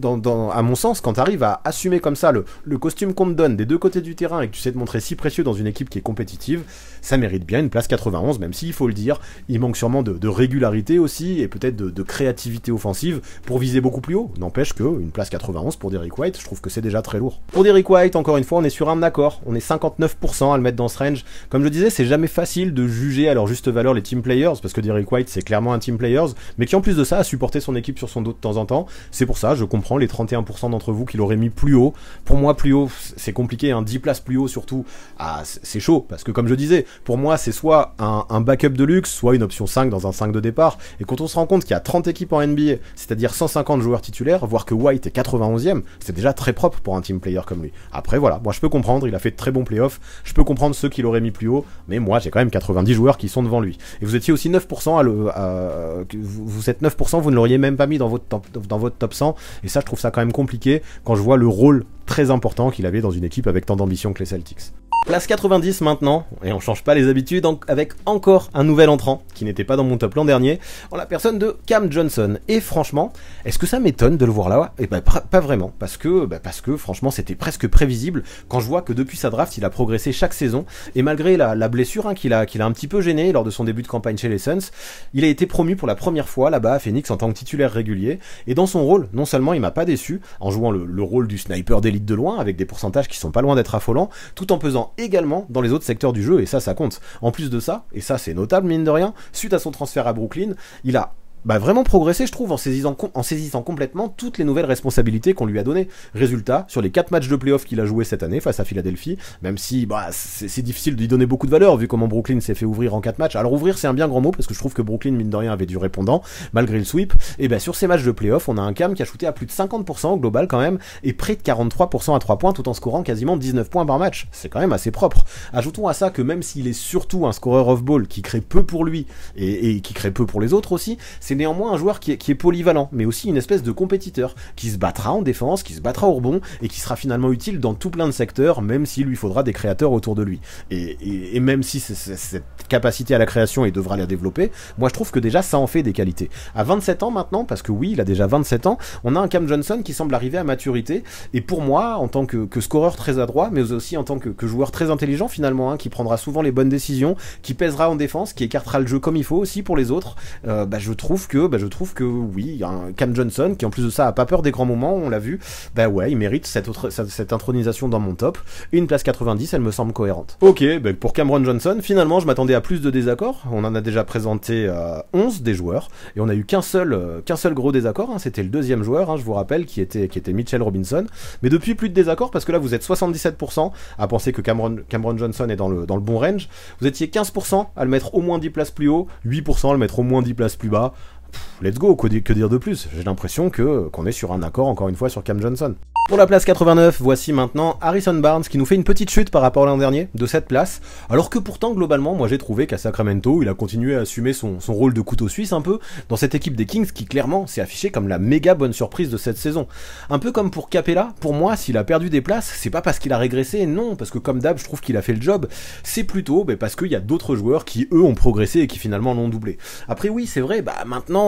à mon sens, quand tu arrives à assumer comme ça le costume qu'on te donne des deux côtés du terrain, et que tu sais te montrer si précieux dans une équipe qui est compétitive, ça mérite bien une place 91, même s'il faut le dire, il manque sûrement de régularité aussi, et peut-être de créativité offensive pour viser beaucoup plus haut. N'empêche qu'une place 91 pour Derrick White, je trouve que c'est déjà très lourd. Pour Derrick White, encore une fois, on est sur un accord, on est 59% à le mettre dans ce range. Comme je disais, c'est jamais facile de juger à leur juste valeur les team players, parce que Derrick White c'est clairement un team players, mais qui en plus de ça a supporté son équipe sur son dos de temps en temps. C'est pour ça, je comprends les 31% d'entre vous qui l'auraient mis plus haut. Pour moi, plus haut, c'est compliqué, 10 places plus haut surtout, c'est chaud, parce que comme je disais, pour moi c'est soit un backup de luxe, soit une option 5 dans un 5 de départ, et quand on se rend compte qu'il y a 30 équipes en NBA, c'est-à-dire 150 joueurs titulaires, voir que White est 91e, c'est déjà très propre pour un team player comme lui. Après voilà, moi je peux comprendre, il a fait de très bons playoffs, je peux comprendre ceux qui l'auraient mis plus haut, mais moi j'ai quand même 90 joueurs qui sont devant lui. Et vous étiez aussi 9% vous êtes 9%, vous ne l'auriez même pas mis dans votre top 100, et ça je trouve ça quand même compliqué quand je vois le rôle très important qu'il avait dans une équipe avec tant d'ambition que les Celtics. Place 90 maintenant, et on change pas les habitudes, avec encore un nouvel entrant, qui n'était pas dans mon top l'an dernier, en la personne de Cam Johnson. Et franchement, est-ce que ça m'étonne de le voir là? Et pas vraiment, parce que franchement c'était presque prévisible, quand je vois que depuis sa draft il a progressé chaque saison, et malgré la blessure qu'il a un petit peu gêné lors de son début de campagne chez les Suns, il a été promu pour la première fois là-bas à Phoenix en tant que titulaire régulier, et dans son rôle, non seulement il m'a pas déçu, en jouant le rôle du sniper d'élite de loin, avec des pourcentages qui sont pas loin d'être affolants, tout en pesant également dans les autres secteurs du jeu, et ça compte. En plus de ça, et ça c'est notable mine de rien, suite à son transfert à Brooklyn, il a vraiment progressé, je trouve, en saisissant complètement toutes les nouvelles responsabilités qu'on lui a données. Résultat, sur les 4 matchs de playoff qu'il a joué cette année face à Philadelphie, même si c'est difficile de lui donner beaucoup de valeur vu comment Brooklyn s'est fait ouvrir en 4 matchs. Alors ouvrir c'est un bien grand mot parce que je trouve que Brooklyn mine de rien avait du répondant malgré le sweep. Et sur ces matchs de playoff, on a un Cam qui a shooté à plus de 50% au global quand même, et près de 43% à 3 points tout en scorant quasiment 19 points par match. C'est quand même assez propre. Ajoutons à ça que même s'il est surtout un scoreur off-ball qui crée peu pour lui et qui crée peu pour les autres aussi, c'est néanmoins un joueur qui est polyvalent, mais aussi une espèce de compétiteur, qui se battra en défense, qui se battra au rebond, et qui sera finalement utile dans tout plein de secteurs, même s'il lui faudra des créateurs autour de lui. Et même si cette capacité à la création, il devra la développer, moi je trouve que déjà ça en fait des qualités. À 27 ans maintenant, parce que oui, il a déjà 27 ans, on a un Cam Johnson qui semble arriver à maturité, et pour moi, en tant que scoreur très adroit, mais aussi en tant que joueur très intelligent finalement, qui prendra souvent les bonnes décisions, qui pèsera en défense, qui écartera le jeu comme il faut aussi pour les autres, je trouve que oui, un Cam Johnson qui en plus de ça a pas peur des grands moments, on l'a vu, il mérite cette intronisation dans mon top, et une place 90 elle me semble cohérente. Ok, pour Cameron Johnson, finalement je m'attendais à plus de désaccords, on en a déjà présenté 11 des joueurs, et on a eu qu'un seul gros désaccord, c'était le deuxième joueur, je vous rappelle, qui était Mitchell Robinson, mais depuis plus de désaccords, parce que là vous êtes 77% à penser que Cameron Johnson est dans le bon range, vous étiez 15% à le mettre au moins 10 places plus haut, 8% à le mettre au moins 10 places plus bas. Let's go, que dire de plus? J'ai l'impression qu'on est sur un accord encore une fois sur Cam Johnson. Pour la place 89, voici maintenant Harrison Barnes qui nous fait une petite chute par rapport à l'an dernier, de 7 places, alors que pourtant globalement moi j'ai trouvé qu'à Sacramento il a continué à assumer son rôle de couteau suisse un peu, dans cette équipe des Kings qui clairement s'est affichée comme la méga bonne surprise de cette saison. Un peu comme pour Capella, pour moi s'il a perdu des places, c'est pas parce qu'il a régressé, non, parce que comme d'hab je trouve qu'il a fait le job, c'est plutôt parce qu'il y a d'autres joueurs qui eux ont progressé et qui finalement l'ont doublé. Après oui c'est vrai, maintenant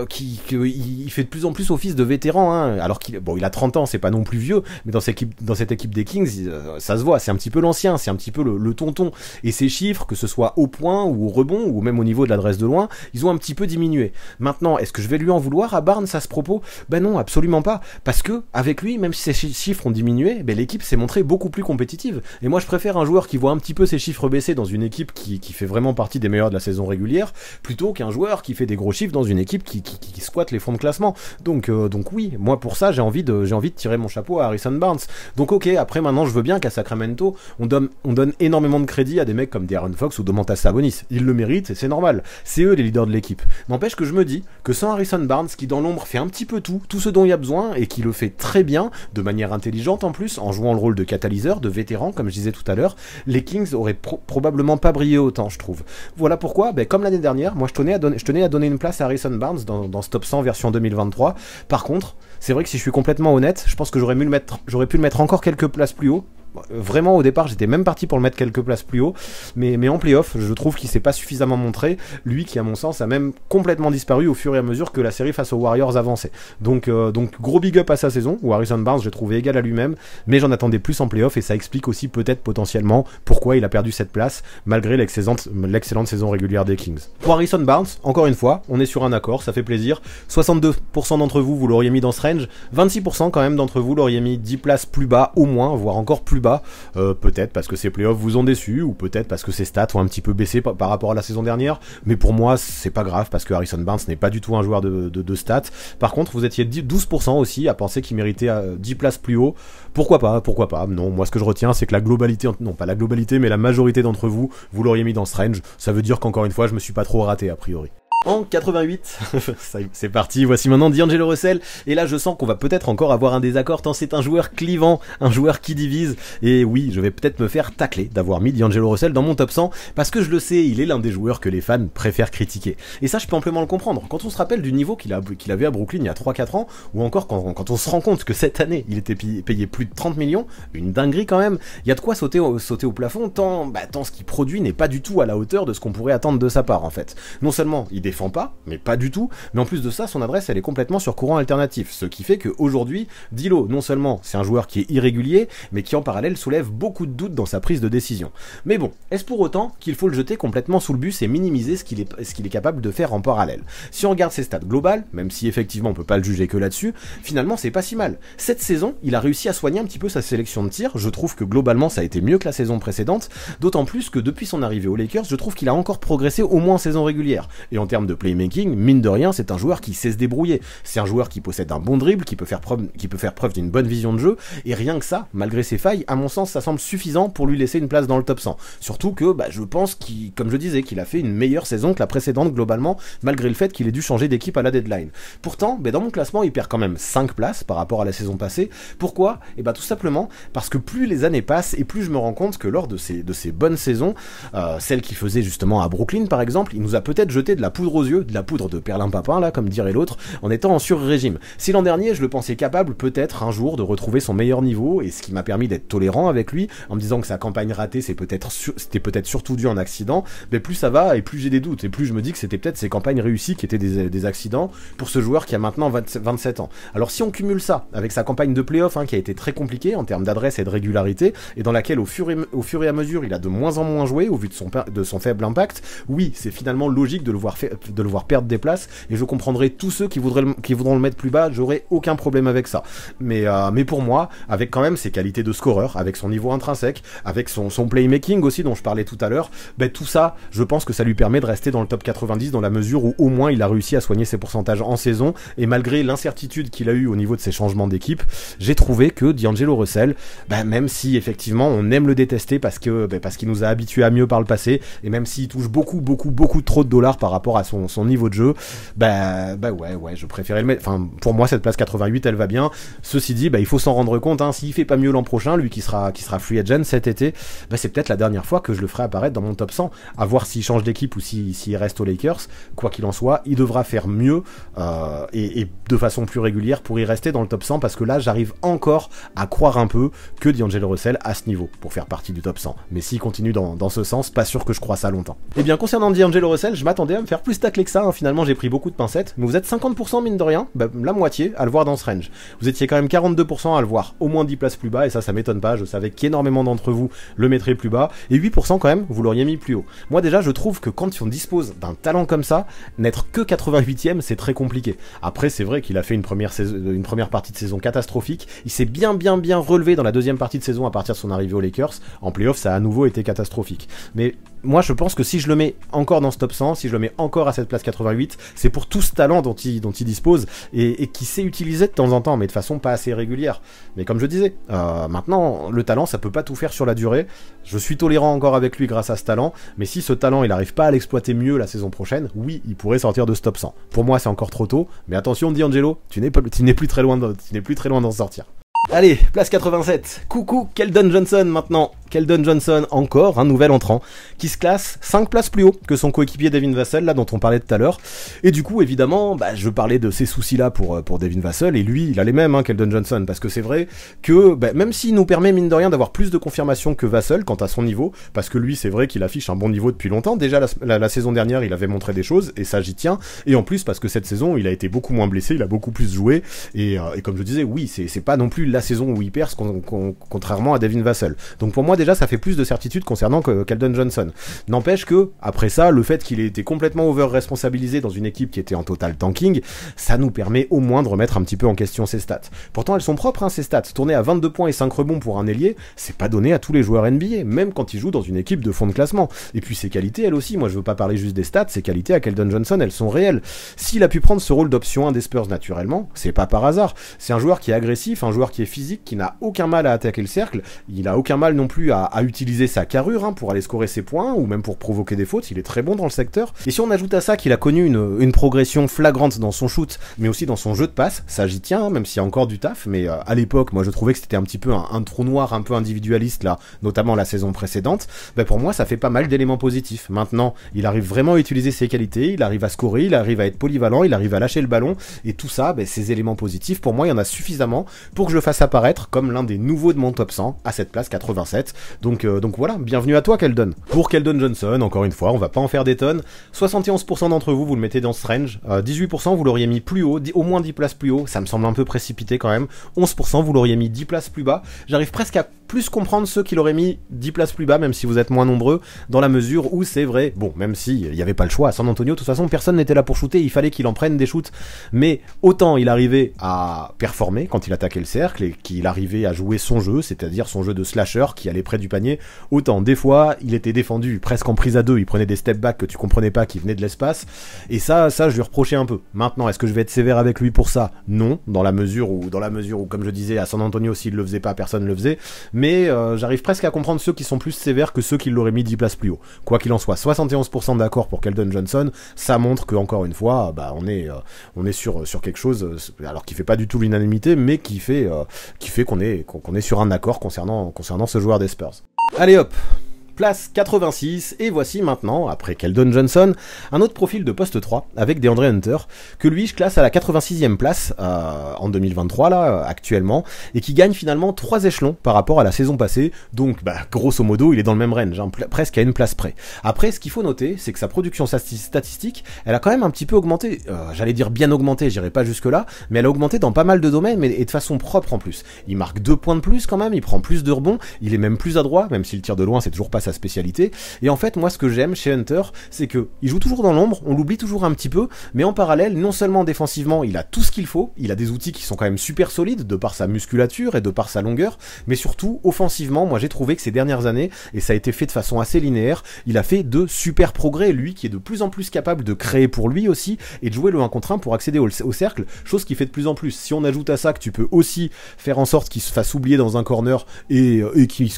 qu'il fait de plus en plus office de vétéran, alors qu'il a 30 ans, c'est pas non plus vieux, mais dans cette équipe des Kings, ça se voit, c'est un petit peu l'ancien, c'est un petit peu le tonton, et ses chiffres, que ce soit au point ou au rebond, ou même au niveau de l'adresse de loin, ils ont un petit peu diminué. Maintenant, est-ce que je vais lui en vouloir à Barnes à ce propos? Non, absolument pas, parce que avec lui, même si ses chiffres ont diminué, l'équipe s'est montrée beaucoup plus compétitive, et moi je préfère un joueur qui voit un petit peu ses chiffres baisser dans une équipe qui fait vraiment partie des meilleurs de la saison régulière, plutôt qu'un joueur qui fait des gros chiffres dans une équipe équipe qui squatte les fonds de classement. Donc oui, moi pour ça j'ai envie de tirer mon chapeau à Harrison Barnes. Donc ok, après maintenant je veux bien qu'à Sacramento on donne énormément de crédit à des mecs comme De'Aaron Fox ou Domantas Sabonis. Ils le méritent et c'est normal. C'est eux les leaders de l'équipe. N'empêche que je me dis que sans Harrison Barnes, qui dans l'ombre fait un petit peu tout ce dont il y a besoin et qui le fait très bien, de manière intelligente en plus, en jouant le rôle de catalyseur, de vétéran comme je disais tout à l'heure, les Kings auraient probablement pas brillé autant, je trouve. Voilà pourquoi, comme l'année dernière, moi je tenais à donner une place à Harrison Barnes dans ce top 100 version 2023. Par contre, c'est vrai que si je suis complètement honnête, je pense que j'aurais pu le mettre encore quelques places plus haut. Vraiment au départ j'étais même parti pour le mettre quelques places plus haut, mais en playoff je trouve qu'il s'est pas suffisamment montré, lui qui à mon sens a même complètement disparu au fur et à mesure que la série face aux Warriors avançait. Donc gros big up à sa saison, où Harrison Barnes j'ai trouvé égal à lui-même, mais j'en attendais plus en playoff et ça explique aussi peut-être potentiellement pourquoi il a perdu cette place malgré l'excellente saison régulière des Kings. Pour Harrison Barnes, encore une fois, on est sur un accord, ça fait plaisir. 62% d'entre vous l'auriez mis dans ce range, 26% quand même d'entre vous l'auriez mis 10 places plus bas au moins, voire encore plus bas. Peut-être parce que ces playoffs vous ont déçu, ou peut-être parce que ses stats ont un petit peu baissé par rapport à la saison dernière, mais pour moi c'est pas grave parce que Harrison Barnes n'est pas du tout un joueur de stats. Par contre vous étiez 12% aussi à penser qu'il méritait 10 places plus haut. Pourquoi pas, non, moi ce que je retiens c'est que la globalité, non pas la globalité mais la majorité d'entre vous l'auriez mis dans ce range. Ça veut dire qu'encore une fois je me suis pas trop raté a priori. En 88, c'est parti, voici maintenant D'Angelo Russell, et là je sens qu'on va peut-être encore avoir un désaccord tant c'est un joueur clivant, un joueur qui divise, et oui, je vais peut-être me faire tacler d'avoir mis D'Angelo Russell dans mon top 100, parce que je le sais, il est l'un des joueurs que les fans préfèrent critiquer. Et ça je peux amplement le comprendre, quand on se rappelle du niveau qu'il avait à Brooklyn il y a 3-4 ans, ou encore quand on se rend compte que cette année il était payé plus de 30 millions, une dinguerie quand même, il y a de quoi sauter au plafond, tant ce qu'il produit n'est pas du tout à la hauteur de ce qu'on pourrait attendre de sa part en fait. Non seulement il défend pas, mais pas du tout, mais en plus de ça, son adresse elle est complètement sur courant alternatif, ce qui fait qu'aujourd'hui, D'Lo, non seulement c'est un joueur qui est irrégulier, mais qui en parallèle soulève beaucoup de doutes dans sa prise de décision. Mais bon, est-ce pour autant qu'il faut le jeter complètement sous le bus et minimiser ce qu'il est capable de faire en parallèle? Si on regarde ses stats globales, même si effectivement on peut pas le juger que là-dessus, finalement c'est pas si mal. Cette saison, il a réussi à soigner un petit peu sa sélection de tirs, je trouve que globalement ça a été mieux que la saison précédente, d'autant plus que depuis son arrivée aux Lakers, je trouve qu'il a encore progressé au moins en saison régulière. Et en termes de playmaking, mine de rien, c'est un joueur qui sait se débrouiller. C'est un joueur qui possède un bon dribble, qui peut faire preuve d'une bonne vision de jeu, et rien que ça, malgré ses failles, à mon sens, ça semble suffisant pour lui laisser une place dans le top 100. Surtout que, je pense comme je disais, qu'il a fait une meilleure saison que la précédente globalement, malgré le fait qu'il ait dû changer d'équipe à la deadline. Pourtant, dans mon classement, il perd quand même 5 places par rapport à la saison passée. Pourquoi? Tout simplement parce que plus les années passent, et plus je me rends compte que lors de ces bonnes saisons, celles qu'il faisait justement à Brooklyn par exemple, il nous a peut-être jeté de la poudre aux yeux, de la poudre de perlimpinpin là, comme dirait l'autre, en étant en sur-régime. Si l'an dernier, je le pensais capable peut-être un jour de retrouver son meilleur niveau, et ce qui m'a permis d'être tolérant avec lui, en me disant que sa campagne ratée, c'était peut-être surtout dû à un accident, mais plus ça va, et plus j'ai des doutes, et plus je me dis que c'était peut-être ses campagnes réussies qui étaient des accidents pour ce joueur qui a maintenant 27 ans. Alors si on cumule ça avec sa campagne de play-off, qui a été très compliquée en termes d'adresse et de régularité, et dans laquelle au fur et à mesure il a de moins en moins joué au vu de son faible impact, oui, c'est finalement logique de le voir perdre des places, et je comprendrais tous ceux qui voudront le mettre plus bas, j'aurais aucun problème avec ça. Mais pour moi, avec quand même ses qualités de scoreur, avec son niveau intrinsèque, avec son playmaking aussi dont je parlais tout à l'heure, tout ça, je pense que ça lui permet de rester dans le top 90 dans la mesure où au moins il a réussi à soigner ses pourcentages en saison, et malgré l'incertitude qu'il a eu au niveau de ses changements d'équipe, j'ai trouvé que D'Angelo Russell, même si effectivement on aime le détester parce qu'il nous a habitués à mieux par le passé, et même s'il touche beaucoup trop de dollars par rapport à son niveau de jeu, ouais, je préférais le mettre. Enfin, pour moi, cette place 88, elle va bien. Ceci dit, il faut s'en rendre compte, s'il fait pas mieux l'an prochain, lui qui sera free agent cet été, c'est peut-être la dernière fois que je le ferai apparaître dans mon top 100. À voir s'il change d'équipe ou s'il reste aux Lakers. Quoi qu'il en soit, il devra faire mieux et de façon plus régulière pour y rester dans le top 100, parce que là, j'arrive encore à croire un peu que D'Angelo Russell a ce niveau pour faire partie du top 100. Mais s'il continue dans ce sens, pas sûr que je crois ça longtemps. Et bien, concernant D'Angelo Russell, je m'attendais à me faire plus tacler que ça. Finalement, j'ai pris beaucoup de pincettes. Mais vous êtes 50% mine de rien, la moitié à le voir dans ce range. Vous étiez quand même 42% à le voir au moins 10 places plus bas, et ça m'étonne pas. Je savais qu'énormément d'entre vous le mettraient plus bas, et 8% quand même, vous l'auriez mis plus haut. Moi déjà, je trouve que quand on dispose d'un talent comme ça, n'être que 88e, c'est très compliqué. Après, c'est vrai qu'il a fait une première partie de saison catastrophique. Il s'est bien relevé dans la deuxième partie de saison à partir de son arrivée aux Lakers. En playoff, ça a à nouveau été catastrophique. Mais moi je pense que si je le mets encore dans ce top 100, si je le mets encore à cette place 88, c'est pour tout ce talent dont il dispose et qui sait utiliser de temps en temps, mais de façon pas assez régulière. Mais comme je disais, maintenant, le talent, ça peut pas tout faire sur la durée. Je suis tolérant encore avec lui grâce à ce talent, mais si ce talent, il arrive pas à l'exploiter mieux la saison prochaine, oui, il pourrait sortir de ce top 100. Pour moi, c'est encore trop tôt, mais attention, D'Angelo, tu n'es plus très loin d'en sortir. Allez, place 87. Coucou, Keldon Johnson maintenant. Keldon Johnson, encore un nouvel entrant, qui se classe 5 places plus haut que son coéquipier Devin Vassell, là dont on parlait tout à l'heure. Et du coup, évidemment, je parlais de ces soucis-là pour Devin Vassell, et lui, il a les mêmes, hein, Keldon Johnson, parce que c'est vrai que, même s'il nous permet, mine de rien, d'avoir plus de confirmation que Vassell quant à son niveau, parce que lui, c'est vrai qu'il affiche un bon niveau depuis longtemps. Déjà, la saison dernière, il avait montré des choses, et ça, j'y tiens. Et en plus, parce que cette saison, il a été beaucoup moins blessé, il a beaucoup plus joué, et comme je disais, oui, c'est pas non plus la saison où il perce, contrairement à Devin Vassell. Donc pour moi, déjà, ça fait plus de certitude concernant Keldon Johnson. N'empêche que, après ça, le fait qu'il ait été complètement over-responsabilisé dans une équipe qui était en total tanking, ça nous permet au moins de remettre un petit peu en question ses stats. Pourtant, elles sont propres, hein, ses stats. Tourner à 22 points et 5 rebonds pour un ailier, c'est pas donné à tous les joueurs NBA, même quand ils jouent dans une équipe de fond de classement. Et puis ses qualités, elles aussi, moi je veux pas parler juste des stats, ses qualités à Keldon Johnson, elles sont réelles. S'il a pu prendre ce rôle d'option 1 des Spurs naturellement, c'est pas par hasard. C'est un joueur qui est agressif, un joueur qui est physique, qui n'a aucun mal à attaquer le cercle, il a aucun mal non plus à utiliser sa carrure, hein, pour aller scorer ses points, ou même pour provoquer des fautes, il est très bon dans le secteur. Et si on ajoute à ça qu'il a connu une progression flagrante dans son shoot, mais aussi dans son jeu de passe, ça j'y tiens, hein, même s'il y a encore du taf, mais à l'époque, moi je trouvais que c'était un petit peu un trou noir un peu individualiste là, notamment la saison précédente, pour moi ça fait pas mal d'éléments positifs. Maintenant, il arrive vraiment à utiliser ses qualités, il arrive à scorer, il arrive à être polyvalent, il arrive à lâcher le ballon, et tout ça, ces éléments positifs, pour moi il y en a suffisamment pour que je le fasse apparaître comme l'un des nouveaux de mon top 100 à cette place 87. Donc voilà, bienvenue à toi Keldon. Pour Keldon Johnson, encore une fois, on va pas en faire des tonnes. 71% d'entre vous, vous le mettez dans ce range. 18% vous l'auriez mis plus haut, au moins 10 places plus haut. Ça me semble un peu précipité quand même. 11% vous l'auriez mis 10 places plus bas. J'arrive presque à plus comprendre ceux qui l'auraient mis 10 places plus bas, même si vous êtes moins nombreux, dans la mesure où c'est vrai, bon, même si il n'y avait pas le choix à San Antonio, de toute façon personne n'était là pour shooter, il fallait qu'il en prenne des shoots, mais autant il arrivait à performer quand il attaquait le cercle et qu'il arrivait à jouer son jeu, c'est-à-dire son jeu de slasher qui allait près du panier, autant des fois il était défendu presque en prise à deux, il prenait des step back que tu comprenais pas qui venaient de l'espace, et ça je lui reprochais un peu. Maintenant, est-ce que je vais être sévère avec lui pour ça? Non, dans la mesure où comme je disais, à San Antonio, s'il le faisait pas, personne le faisait, mais j'arrive presque à comprendre ceux qui sont plus sévères que ceux qui l'auraient mis 10 places plus haut. Quoi qu'il en soit, 71% d'accord pour Keldon Johnson, ça montre que encore une fois, on est sur quelque chose, alors qui fait pas du tout l'unanimité, mais qui fait qu'on est sur un accord concernant ce joueur des Spurs. Allez hop, place 86, et voici maintenant, après Keldon Johnson, un autre profil de poste 3, avec DeAndre Hunter, que lui je classe à la 86e place, en 2023 là, actuellement, et qui gagne finalement 3 échelons par rapport à la saison passée, donc grosso modo il est dans le même range, hein, presque à une place près. Après, ce qu'il faut noter, c'est que sa production statistique, elle a quand même un petit peu augmenté, j'allais dire bien augmenté, j'irai pas jusque là, mais elle a augmenté dans pas mal de domaines, et de façon propre en plus. Il marque 2 points de plus quand même, il prend plus de rebonds, il est même plus adroit, même si le tir de loin c'est toujours pas sa spécialité, et en fait moi ce que j'aime chez Hunter, c'est que il joue toujours dans l'ombre, on l'oublie toujours un petit peu, mais en parallèle, non seulement défensivement il a tout ce qu'il faut, il a des outils qui sont quand même super solides de par sa musculature et de par sa longueur, mais surtout offensivement, moi j'ai trouvé que ces dernières années, et ça a été fait de façon assez linéaire, il a fait de super progrès, lui qui est de plus en plus capable de créer pour lui aussi, et de jouer le 1 contre 1 pour accéder au cercle, chose qui fait de plus en plus. Si on ajoute à ça que tu peux aussi faire en sorte qu'il se fasse oublier dans un corner, et qu'il,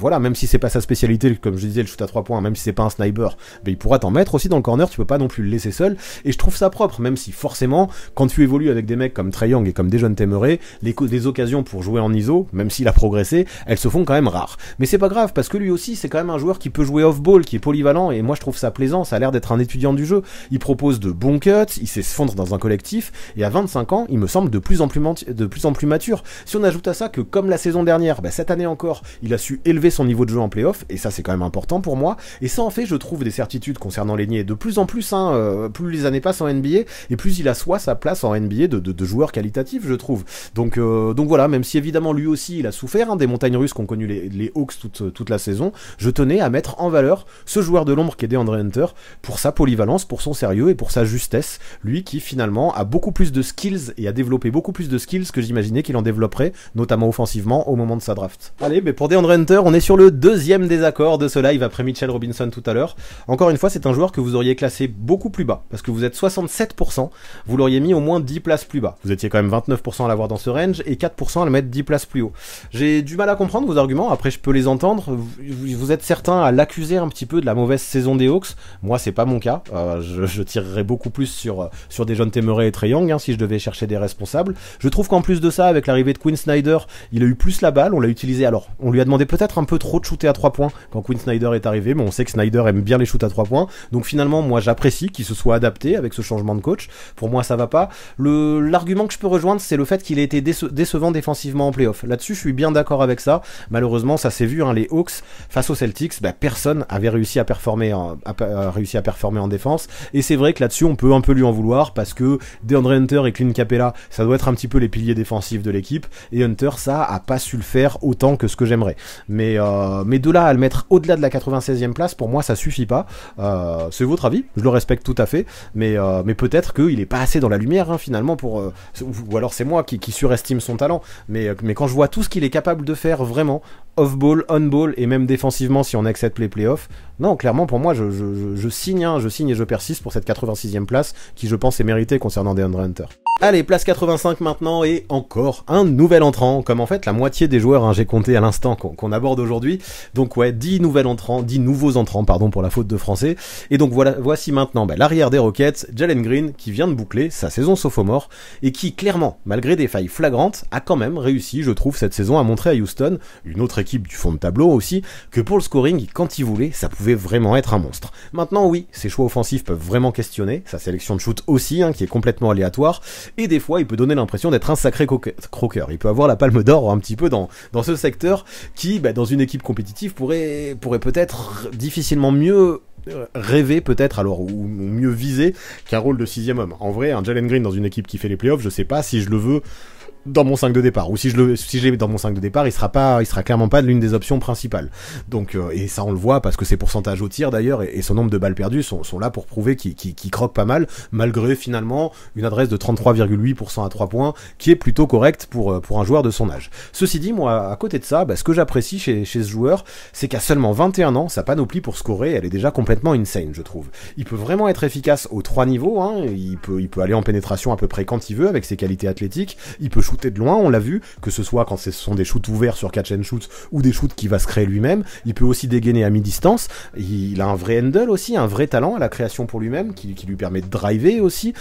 voilà, même si c'est pas sa spécialité, comme je disais, le shoot à 3 points, même si c'est pas un sniper, il pourra t'en mettre aussi dans le corner, tu peux pas non plus le laisser seul, et je trouve ça propre, même si forcément, quand tu évolues avec des mecs comme Trae Young et comme Dejounte Murray, les occasions pour jouer en ISO, même s'il a progressé, elles se font quand même rares. Mais c'est pas grave, parce que lui aussi, c'est quand même un joueur qui peut jouer off-ball, qui est polyvalent, et moi je trouve ça plaisant, ça a l'air d'être un étudiant du jeu. Il propose de bons cuts, il sait se fondre dans un collectif, et à 25 ans, il me semble de plus en plus mature. Si on ajoute à ça que, comme la saison dernière, cette année encore, il a su élever son niveau de jeu en playoff, et ça c'est quand même important pour moi, et ça en fait je trouve des certitudes concernant l'ailier de plus en plus, plus les années passent en NBA, et plus il assoit sa place en NBA de joueur qualitatif, je trouve. Donc voilà, même si évidemment lui aussi il a souffert des montagnes russes qu'ont connu les Hawks toute la saison, je tenais à mettre en valeur ce joueur de l'ombre qui est DeAndre Hunter, pour sa polyvalence, pour son sérieux et pour sa justesse, lui qui finalement a beaucoup plus de skills et a développé beaucoup plus de skills que j'imaginais qu'il en développerait, notamment offensivement au moment de sa draft. Allez, pour DeAndre Hunter, on est sur le deuxième désaccord hors de ce live après Mitchell Robinson tout à l'heure. Encore une fois, c'est un joueur que vous auriez classé beaucoup plus bas, parce que vous êtes 67%, vous l'auriez mis au moins 10 places plus bas. Vous étiez quand même 29% à l'avoir dans ce range, et 4% à le mettre 10 places plus haut. J'ai du mal à comprendre vos arguments, après je peux les entendre. Vous êtes certains à l'accuser un petit peu de la mauvaise saison des Hawks. Moi, c'est pas mon cas. Je tirerais beaucoup plus sur des Dejounte Murray et Trae Young, hein, si je devais chercher des responsables. Je trouve qu'en plus de ça, avec l'arrivée de Quinn Snyder, il a eu plus la balle, on l'a utilisé. Alors, on lui a demandé peut-être un peu trop de shooter à 3 points quand Quinn Snyder est arrivé, mais on sait que Snyder aime bien les shoots à 3 points. Donc finalement, moi j'apprécie qu'il se soit adapté avec ce changement de coach. Pour moi, ça va pas. L'argument que je peux rejoindre, c'est le fait qu'il ait été décevant défensivement en playoff. Là-dessus, je suis bien d'accord avec ça. Malheureusement, ça s'est vu, hein, les Hawks face aux Celtics, personne avait réussi à performer en défense. Et c'est vrai que là-dessus, on peut un peu lui en vouloir parce que DeAndre Hunter et Clint Capella, ça doit être un petit peu les piliers défensifs de l'équipe. Et Hunter, ça a pas su le faire autant que ce que j'aimerais. Mais de là à le mettre au-delà de la 96e place, pour moi, ça suffit pas. C'est votre avis, je le respecte tout à fait. Mais peut-être qu'il est pas assez dans la lumière, hein, finalement, ou alors c'est moi qui surestime son talent. Mais quand je vois tout ce qu'il est capable de faire vraiment, off-ball, on-ball et même défensivement si on accepte les playoffs, non, clairement pour moi je signe et je persiste pour cette 86e place qui je pense est méritée concernant DeAndre Hunter. Allez, place 85 maintenant, et encore un nouvel entrant, comme en fait la moitié des joueurs, hein, j'ai compté à l'instant qu'on aborde aujourd'hui. Donc ouais, 10 nouveaux entrants, pardon pour la faute de français. Et donc voici maintenant l'arrière des Rockets, Jalen Green, qui vient de boucler sa saison sophomore, et qui clairement, malgré des failles flagrantes, a quand même réussi, je trouve, cette saison à montrer à Houston, une autre équipe du fond de tableau aussi, que pour le scoring, quand il voulait, ça pouvait vraiment être un monstre. Maintenant oui, ses choix offensifs peuvent vraiment questionner, sa sélection de shoot aussi, hein, qui est complètement aléatoire, et des fois il peut donner l'impression d'être un sacré croqueur. Il peut avoir la palme d'or un petit peu dans ce secteur qui, dans une équipe compétitive, pourrait peut-être difficilement mieux rêver peut-être alors ou mieux viser qu'un rôle de 6e homme. En vrai, un Jalen Green dans une équipe qui fait les playoffs, je sais pas si je le veux dans mon 5 de départ, ou si j'ai dans mon 5 de départ, il sera clairement pas l'une des options principales. Donc et ça on le voit parce que ses pourcentages au tir d'ailleurs et son nombre de balles perdues sont là pour prouver qu'il croque pas mal, malgré finalement une adresse de 33,8% à 3 points qui est plutôt correcte pour un joueur de son âge. Ceci dit, moi à côté de ça, ce que j'apprécie chez ce joueur, c'est qu'à seulement 21 ans, sa panoplie pour scorer, elle est déjà complètement insane, je trouve. Il peut vraiment être efficace aux 3 niveaux, hein. Il peut aller en pénétration à peu près quand il veut avec ses qualités athlétiques, il peut shooter de loin, on l'a vu, que ce soit quand ce sont des shoots ouverts sur catch and shoot ou des shoots qu'il va se créer lui-même. Il peut aussi dégainer à mi-distance. Il a un vrai handle aussi, un vrai talent à la création pour lui-même, qui lui permet de driver aussi,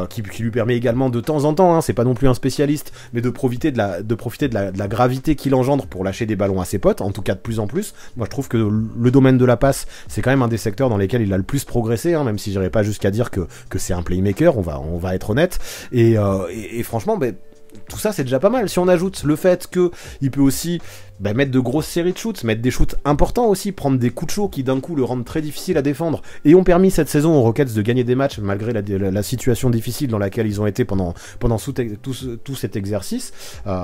qui lui permet également de temps en temps, hein, c'est pas non plus un spécialiste, mais de profiter de la gravité qu'il engendre pour lâcher des ballons à ses potes, en tout cas de plus en plus. Moi je trouve que le domaine de la passe, c'est quand même un des secteurs dans lesquels il a le plus progressé, hein, même si j'irai pas jusqu'à dire que c'est un playmaker, on va être honnête. Et franchement, tout ça c'est déjà pas mal. Si on ajoute le fait que il peut aussi mettre de grosses séries de shoots, mettre des shoots importants aussi, prendre des coups de chaud qui d'un coup le rendent très difficile à défendre et ont permis cette saison aux Rockets de gagner des matchs malgré la situation difficile dans laquelle ils ont été pendant tout cet exercice.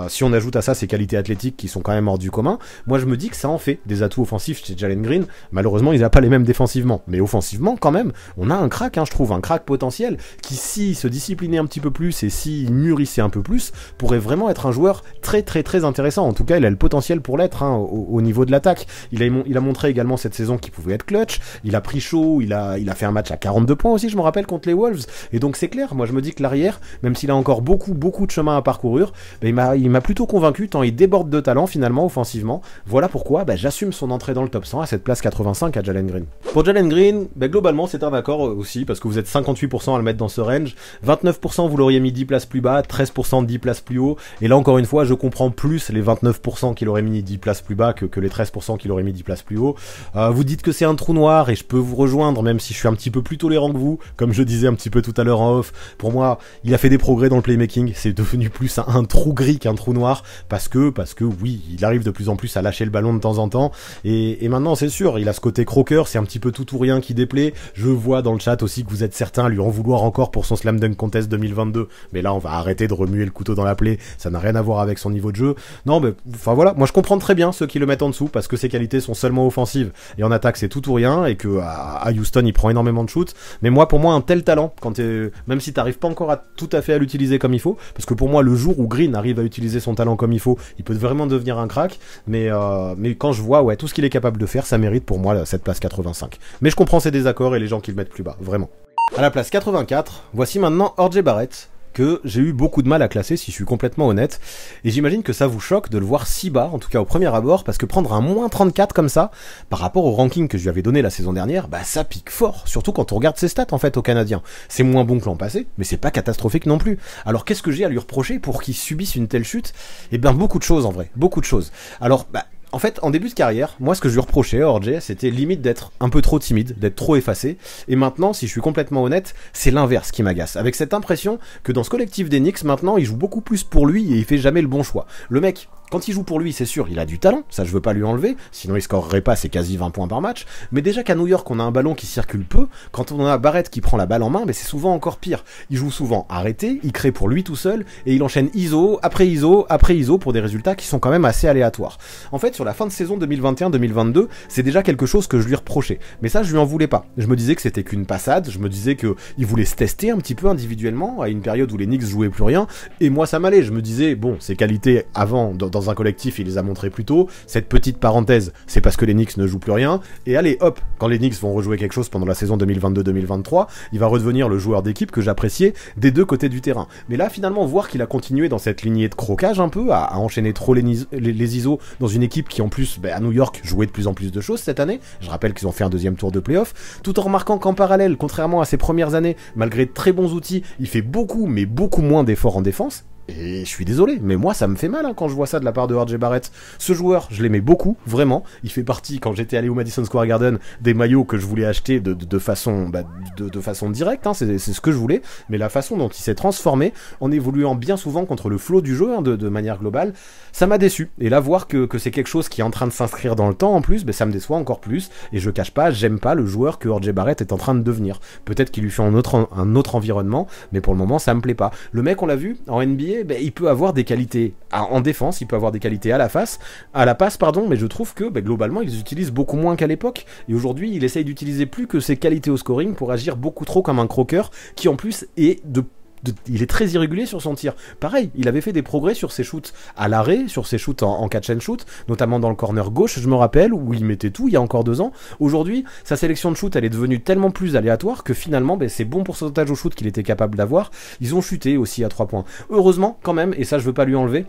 Si on ajoute à ça ses qualités athlétiques qui sont quand même hors du commun, moi je me dis que ça en fait des atouts offensifs chez Jalen Green. Malheureusement il n'a pas les mêmes défensivement, mais offensivement quand même on a un crack, hein, je trouve, un crack potentiel qui, s'il se disciplinait un petit peu plus et s'il mûrissait un peu plus, pourrait vraiment être un joueur très très très intéressant. En tout cas il a le potentiel pour l'être, hein, au niveau de l'attaque. Il a montré également cette saison qu'il pouvait être clutch, il a pris chaud, il a fait un match à 42 points aussi, je me rappelle, contre les Wolves, et donc c'est clair, moi je me dis que l'arrière, même s'il a encore beaucoup de chemin à parcourir, il m'a plutôt convaincu tant il déborde de talent finalement offensivement. Voilà pourquoi j'assume son entrée dans le top 100 à cette place 85 à Jalen Green. Pour Jalen Green, globalement c'est un accord aussi, parce que vous êtes 58% à le mettre dans ce range, 29% vous l'auriez mis 10 places plus bas, 13% 10 places plus haut, et là encore une fois je comprends plus les 29% qu'il aurait mis 10 places plus bas que les 13% qu'il aurait mis 10 places plus haut. Vous dites que c'est un trou noir et je peux vous rejoindre, même si je suis un petit peu plus tolérant que vous, comme je disais un petit peu tout à l'heure en off. Pour moi, il a fait des progrès dans le playmaking, c'est devenu plus un trou gris qu'un trou noir, parce que oui, il arrive de plus en plus à lâcher le ballon de temps en temps, et maintenant c'est sûr, il a ce côté croqueur, c'est un petit peu tout ou rien qui déplaît. Je vois dans le chat aussi que vous êtes certains à lui en vouloir encore pour son Slam Dunk Contest 2022, mais là on va arrêter de remuer le couteau dans la plaie, ça n'a rien à voir avec son niveau de jeu. Non, enfin voilà, moi je comprends très bien ceux qui le mettent en dessous parce que ses qualités sont seulement offensives et en attaque c'est tout ou rien et que à Houston il prend énormément de shoots. Mais moi, pour moi, un tel talent, même si t'arrives pas encore tout à fait à l'utiliser comme il faut, parce que pour moi, le jour où Green arrive à utiliser son talent comme il faut, il peut vraiment devenir un crack. Mais quand je vois tout ce qu'il est capable de faire, ça mérite pour moi cette place 85. Mais je comprends ses désaccords et les gens qui le mettent plus bas, vraiment. À la place 84, voici maintenant R.J. Barrett, que j'ai eu beaucoup de mal à classer si je suis complètement honnête, et j'imagine que ça vous choque de le voir si bas, en tout cas au premier abord, parce que prendre un moins 34 comme ça, par rapport au ranking que je lui avais donné la saison dernière, bah ça pique fort, surtout quand on regarde ses stats en fait au Canadien. C'est moins bon que l'an passé, mais c'est pas catastrophique non plus. Alors qu'est-ce que j'ai à lui reprocher pour qu'il subisse une telle chute? Eh bien beaucoup de choses en vrai, beaucoup de choses. Alors en fait, en début de carrière, moi ce que je lui reprochais à RJ, c'était limite d'être un peu trop timide, d'être trop effacé, et maintenant, si je suis complètement honnête, c'est l'inverse qui m'agace, avec cette impression que dans ce collectif des Knicks, maintenant, il joue beaucoup plus pour lui et il fait jamais le bon choix. Le mec, quand il joue pour lui, c'est sûr, il a du talent, ça je veux pas lui enlever, sinon il scorerait pas ses quasi 20 points par match, mais déjà qu'à New York on a un ballon qui circule peu, quand on a Barrett qui prend la balle en main, c'est souvent encore pire. Il joue souvent arrêté, il crée pour lui tout seul, et il enchaîne ISO, après ISO, après ISO pour des résultats qui sont quand même assez aléatoires. En fait, sur la fin de saison 2021-2022, c'est déjà quelque chose que je lui reprochais, mais ça je lui en voulais pas. Je me disais que c'était qu'une passade, je me disais qu'il voulait se tester un petit peu individuellement, à une période où les Knicks jouaient plus rien, et moi ça m'allait, je me disais, bon, ses qualités avant, dans un collectif, il les a montrées plus tôt. Cette petite parenthèse, c'est parce que les Knicks ne jouent plus rien. Et allez, hop, quand les Knicks vont rejouer quelque chose pendant la saison 2022-2023, il va redevenir le joueur d'équipe que j'appréciais des deux côtés du terrain. Mais là, finalement, voir qu'il a continué dans cette lignée de croquage un peu, à enchaîner trop les ISO dans une équipe qui, en plus, à New York, jouait de plus en plus de choses cette année. Je rappelle qu'ils ont fait un deuxième tour de playoff, tout en remarquant qu'en parallèle, contrairement à ses premières années, malgré de très bons outils, il fait beaucoup, mais beaucoup moins d'efforts en défense. Et je suis désolé, mais moi ça me fait mal quand je vois ça de la part de R.J. Barrett. Ce joueur, je l'aimais beaucoup, vraiment. Il fait partie, quand j'étais allé au Madison Square Garden, des maillots que je voulais acheter de façon directe, c'est ce que je voulais. Mais la façon dont il s'est transformé, en évoluant bien souvent contre le flow du jeu, de manière globale, ça m'a déçu. Et là, voir que c'est quelque chose qui est en train de s'inscrire dans le temps en plus, ça me déçoit encore plus. Et je cache pas, j'aime pas le joueur que R.J. Barrett est en train de devenir. Peut-être qu'il lui fait un autre environnement, mais pour le moment ça me plaît pas. Le mec, on l'a vu, en NBA, il peut avoir des qualités en défense, il peut avoir des qualités à la passe, mais je trouve que globalement ils utilisent beaucoup moins qu'à l'époque, et aujourd'hui il essaye d'utiliser plus que ses qualités au scoring pour agir beaucoup trop comme un croqueur qui en plus est il est très irrégulier sur son tir. Pareil, il avait fait des progrès sur ses shoots à l'arrêt, sur ses shoots en catch and shoot, notamment dans le corner gauche, je me rappelle, où il mettait tout il y a encore 2 ans. Aujourd'hui, sa sélection de shoot, elle est devenue tellement plus aléatoire que finalement, c'est bon pourcentage au shoot qu'il était capable d'avoir. Ils ont chuté aussi à 3 points. Heureusement, quand même, et ça je veux pas lui enlever,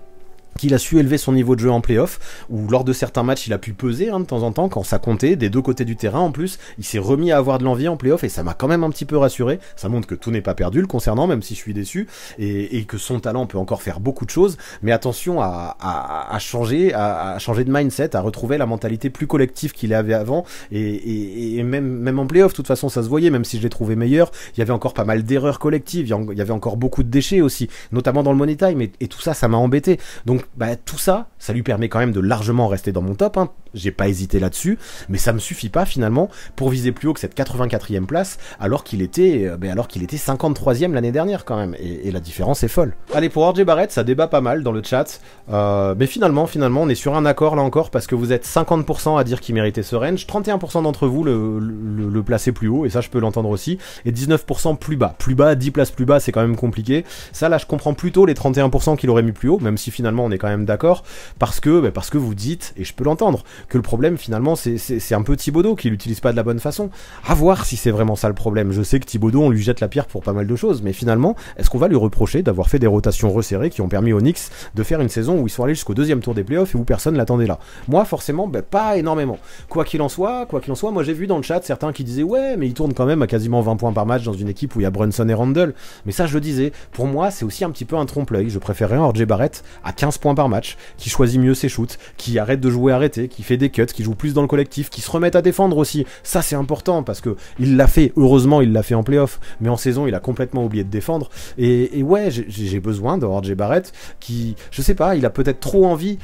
qu'il a su élever son niveau de jeu en play-off, où lors de certains matchs il a pu peser de temps en temps quand ça comptait, des deux côtés du terrain en plus, il s'est remis à avoir de l'envie en play-off et ça m'a quand même un petit peu rassuré. Ça montre que tout n'est pas perdu le concernant, même si je suis déçu, et que son talent peut encore faire beaucoup de choses, mais attention à changer de mindset, à retrouver la mentalité plus collective qu'il avait avant, et même en play-off, de toute façon ça se voyait, même si je l'ai trouvé meilleur, il y avait encore pas mal d'erreurs collectives, il y avait encore beaucoup de déchets aussi, notamment dans le money time, et tout ça m'a embêté. Donc tout ça lui permet quand même de largement rester dans mon top, j'ai pas hésité là-dessus, mais ça me suffit pas finalement pour viser plus haut que cette 84e place, alors qu'il était 53e l'année dernière quand même, et la différence est folle. Allez, pour R.J. Barrett, ça débat pas mal dans le chat, mais finalement on est sur un accord là encore, parce que vous êtes 50% à dire qu'il méritait ce range, 31% d'entre vous le placez plus haut, et ça je peux l'entendre aussi, et 19% plus bas, 10 places plus bas, c'est quand même compliqué. Ça là je comprends plutôt les 31% qu'il aurait mis plus haut, même si finalement on est quand même d'accord, parce que vous dites, et je peux l'entendre, que le problème finalement c'est un peu Thibodeau qui l'utilise pas de la bonne façon. À voir si c'est vraiment ça le problème. Je sais que Thibodeau, on lui jette la pierre pour pas mal de choses, mais finalement, est-ce qu'on va lui reprocher d'avoir fait des rotations resserrées qui ont permis aux Knicks de faire une saison où ils sont allés jusqu'au 2e tour des playoffs et où personne l'attendait là? Moi forcément, pas énormément. Quoi qu'il en soit, moi j'ai vu dans le chat certains qui disaient ouais, mais il tourne quand même à quasiment 20 points par match dans une équipe où il y a Brunson et Randle. Mais ça je le disais, pour moi c'est aussi un petit peu un trompe-l'œil. Je préférerais un R.J. Barrett à 15 points par match, qui choisit mieux ses shoots, qui arrête de jouer arrêté, qui fait des cuts, qui joue plus dans le collectif, qui se remettent à défendre aussi. Ça c'est important parce que il l'a fait, heureusement il l'a fait en playoff, mais en saison il a complètement oublié de défendre. Et ouais, j'ai besoin de R.J. Barrett qui, je sais pas, il a peut-être trop envie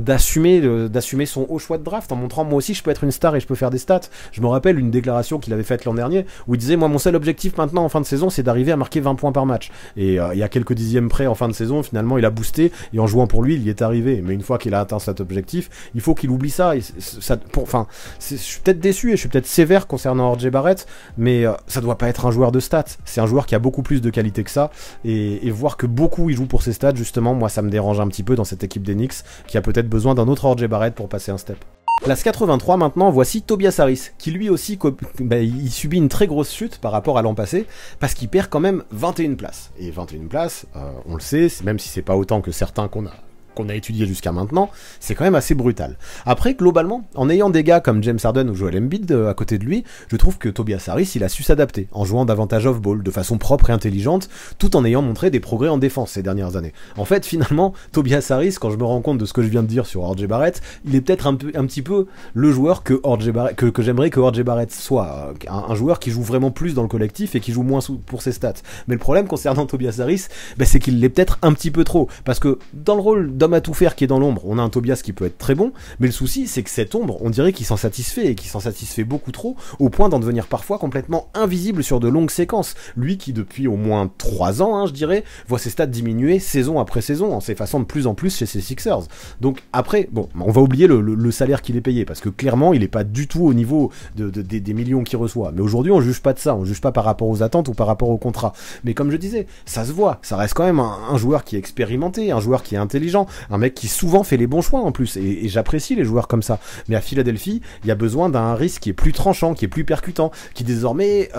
d'assumer son haut choix de draft en montrant moi aussi je peux être une star et je peux faire des stats. Je me rappelle une déclaration qu'il avait faite l'an dernier où il disait moi mon seul objectif maintenant en fin de saison c'est d'arriver à marquer 20 points par match. Et il y a quelques dixièmes près en fin de saison, finalement il a boosté et en jouant pour lui il y est arrivé. Mais une fois qu'il a atteint cet objectif, il faut qu'il oublie ça. Je suis peut-être déçu et je suis peut-être sévère concernant R.J. Barrett, mais ça doit pas être un joueur de stats. C'est un joueur qui a beaucoup plus de qualité que ça. Et voir que beaucoup il joue pour ses stats, justement, moi ça me dérange un petit peu dans cette équipe des Knicks qui a peut-être besoin d'un autre R.J. Barrett pour passer un step. Place 83 maintenant, voici Tobias Harris, qui lui aussi il subit une très grosse chute par rapport à l'an passé, parce qu'il perd quand même 21 places. Et 21 places, on le sait, même si c'est pas autant que certains qu'on a étudié jusqu'à maintenant, c'est quand même assez brutal. Après, globalement, en ayant des gars comme James Harden ou Joel Embiid à côté de lui, je trouve que Tobias Harris, il a su s'adapter, en jouant davantage off-ball, de façon propre et intelligente, tout en ayant montré des progrès en défense ces dernières années. En fait, finalement, Tobias Harris, quand je me rends compte de ce que je viens de dire sur R.J. Barrett, il est peut-être un petit peu le joueur que j'aimerais que R.J. Barrett soit, un joueur qui joue vraiment plus dans le collectif et qui joue moins pour ses stats. Mais le problème concernant Tobias Harris, c'est qu'il l'est peut-être un petit peu trop, parce que dans le rôle d'homme à tout faire qui est dans l'ombre, on a un Tobias qui peut être très bon, mais le souci c'est que cette ombre, on dirait qu'il s'en satisfait et qu'il s'en satisfait beaucoup trop, au point d'en devenir parfois complètement invisible sur de longues séquences. Lui qui depuis au moins 3 ans, je dirais, voit ses stats diminuer saison après saison, en s'effaçant de plus en plus chez ses Sixers. Donc après, bon, on va oublier le salaire qu'il est payé, parce que clairement il est pas du tout au niveau des millions qu'il reçoit. Mais aujourd'hui on juge pas de ça, on juge pas par rapport aux attentes ou par rapport au contrat. Mais comme je disais, ça se voit, ça reste quand même un joueur qui est expérimenté, un joueur qui est intelligent, un mec qui souvent fait les bons choix en plus, et j'apprécie les joueurs comme ça. Mais à Philadelphie, il y a besoin d'un risque qui est plus tranchant, qui est plus percutant, qui désormais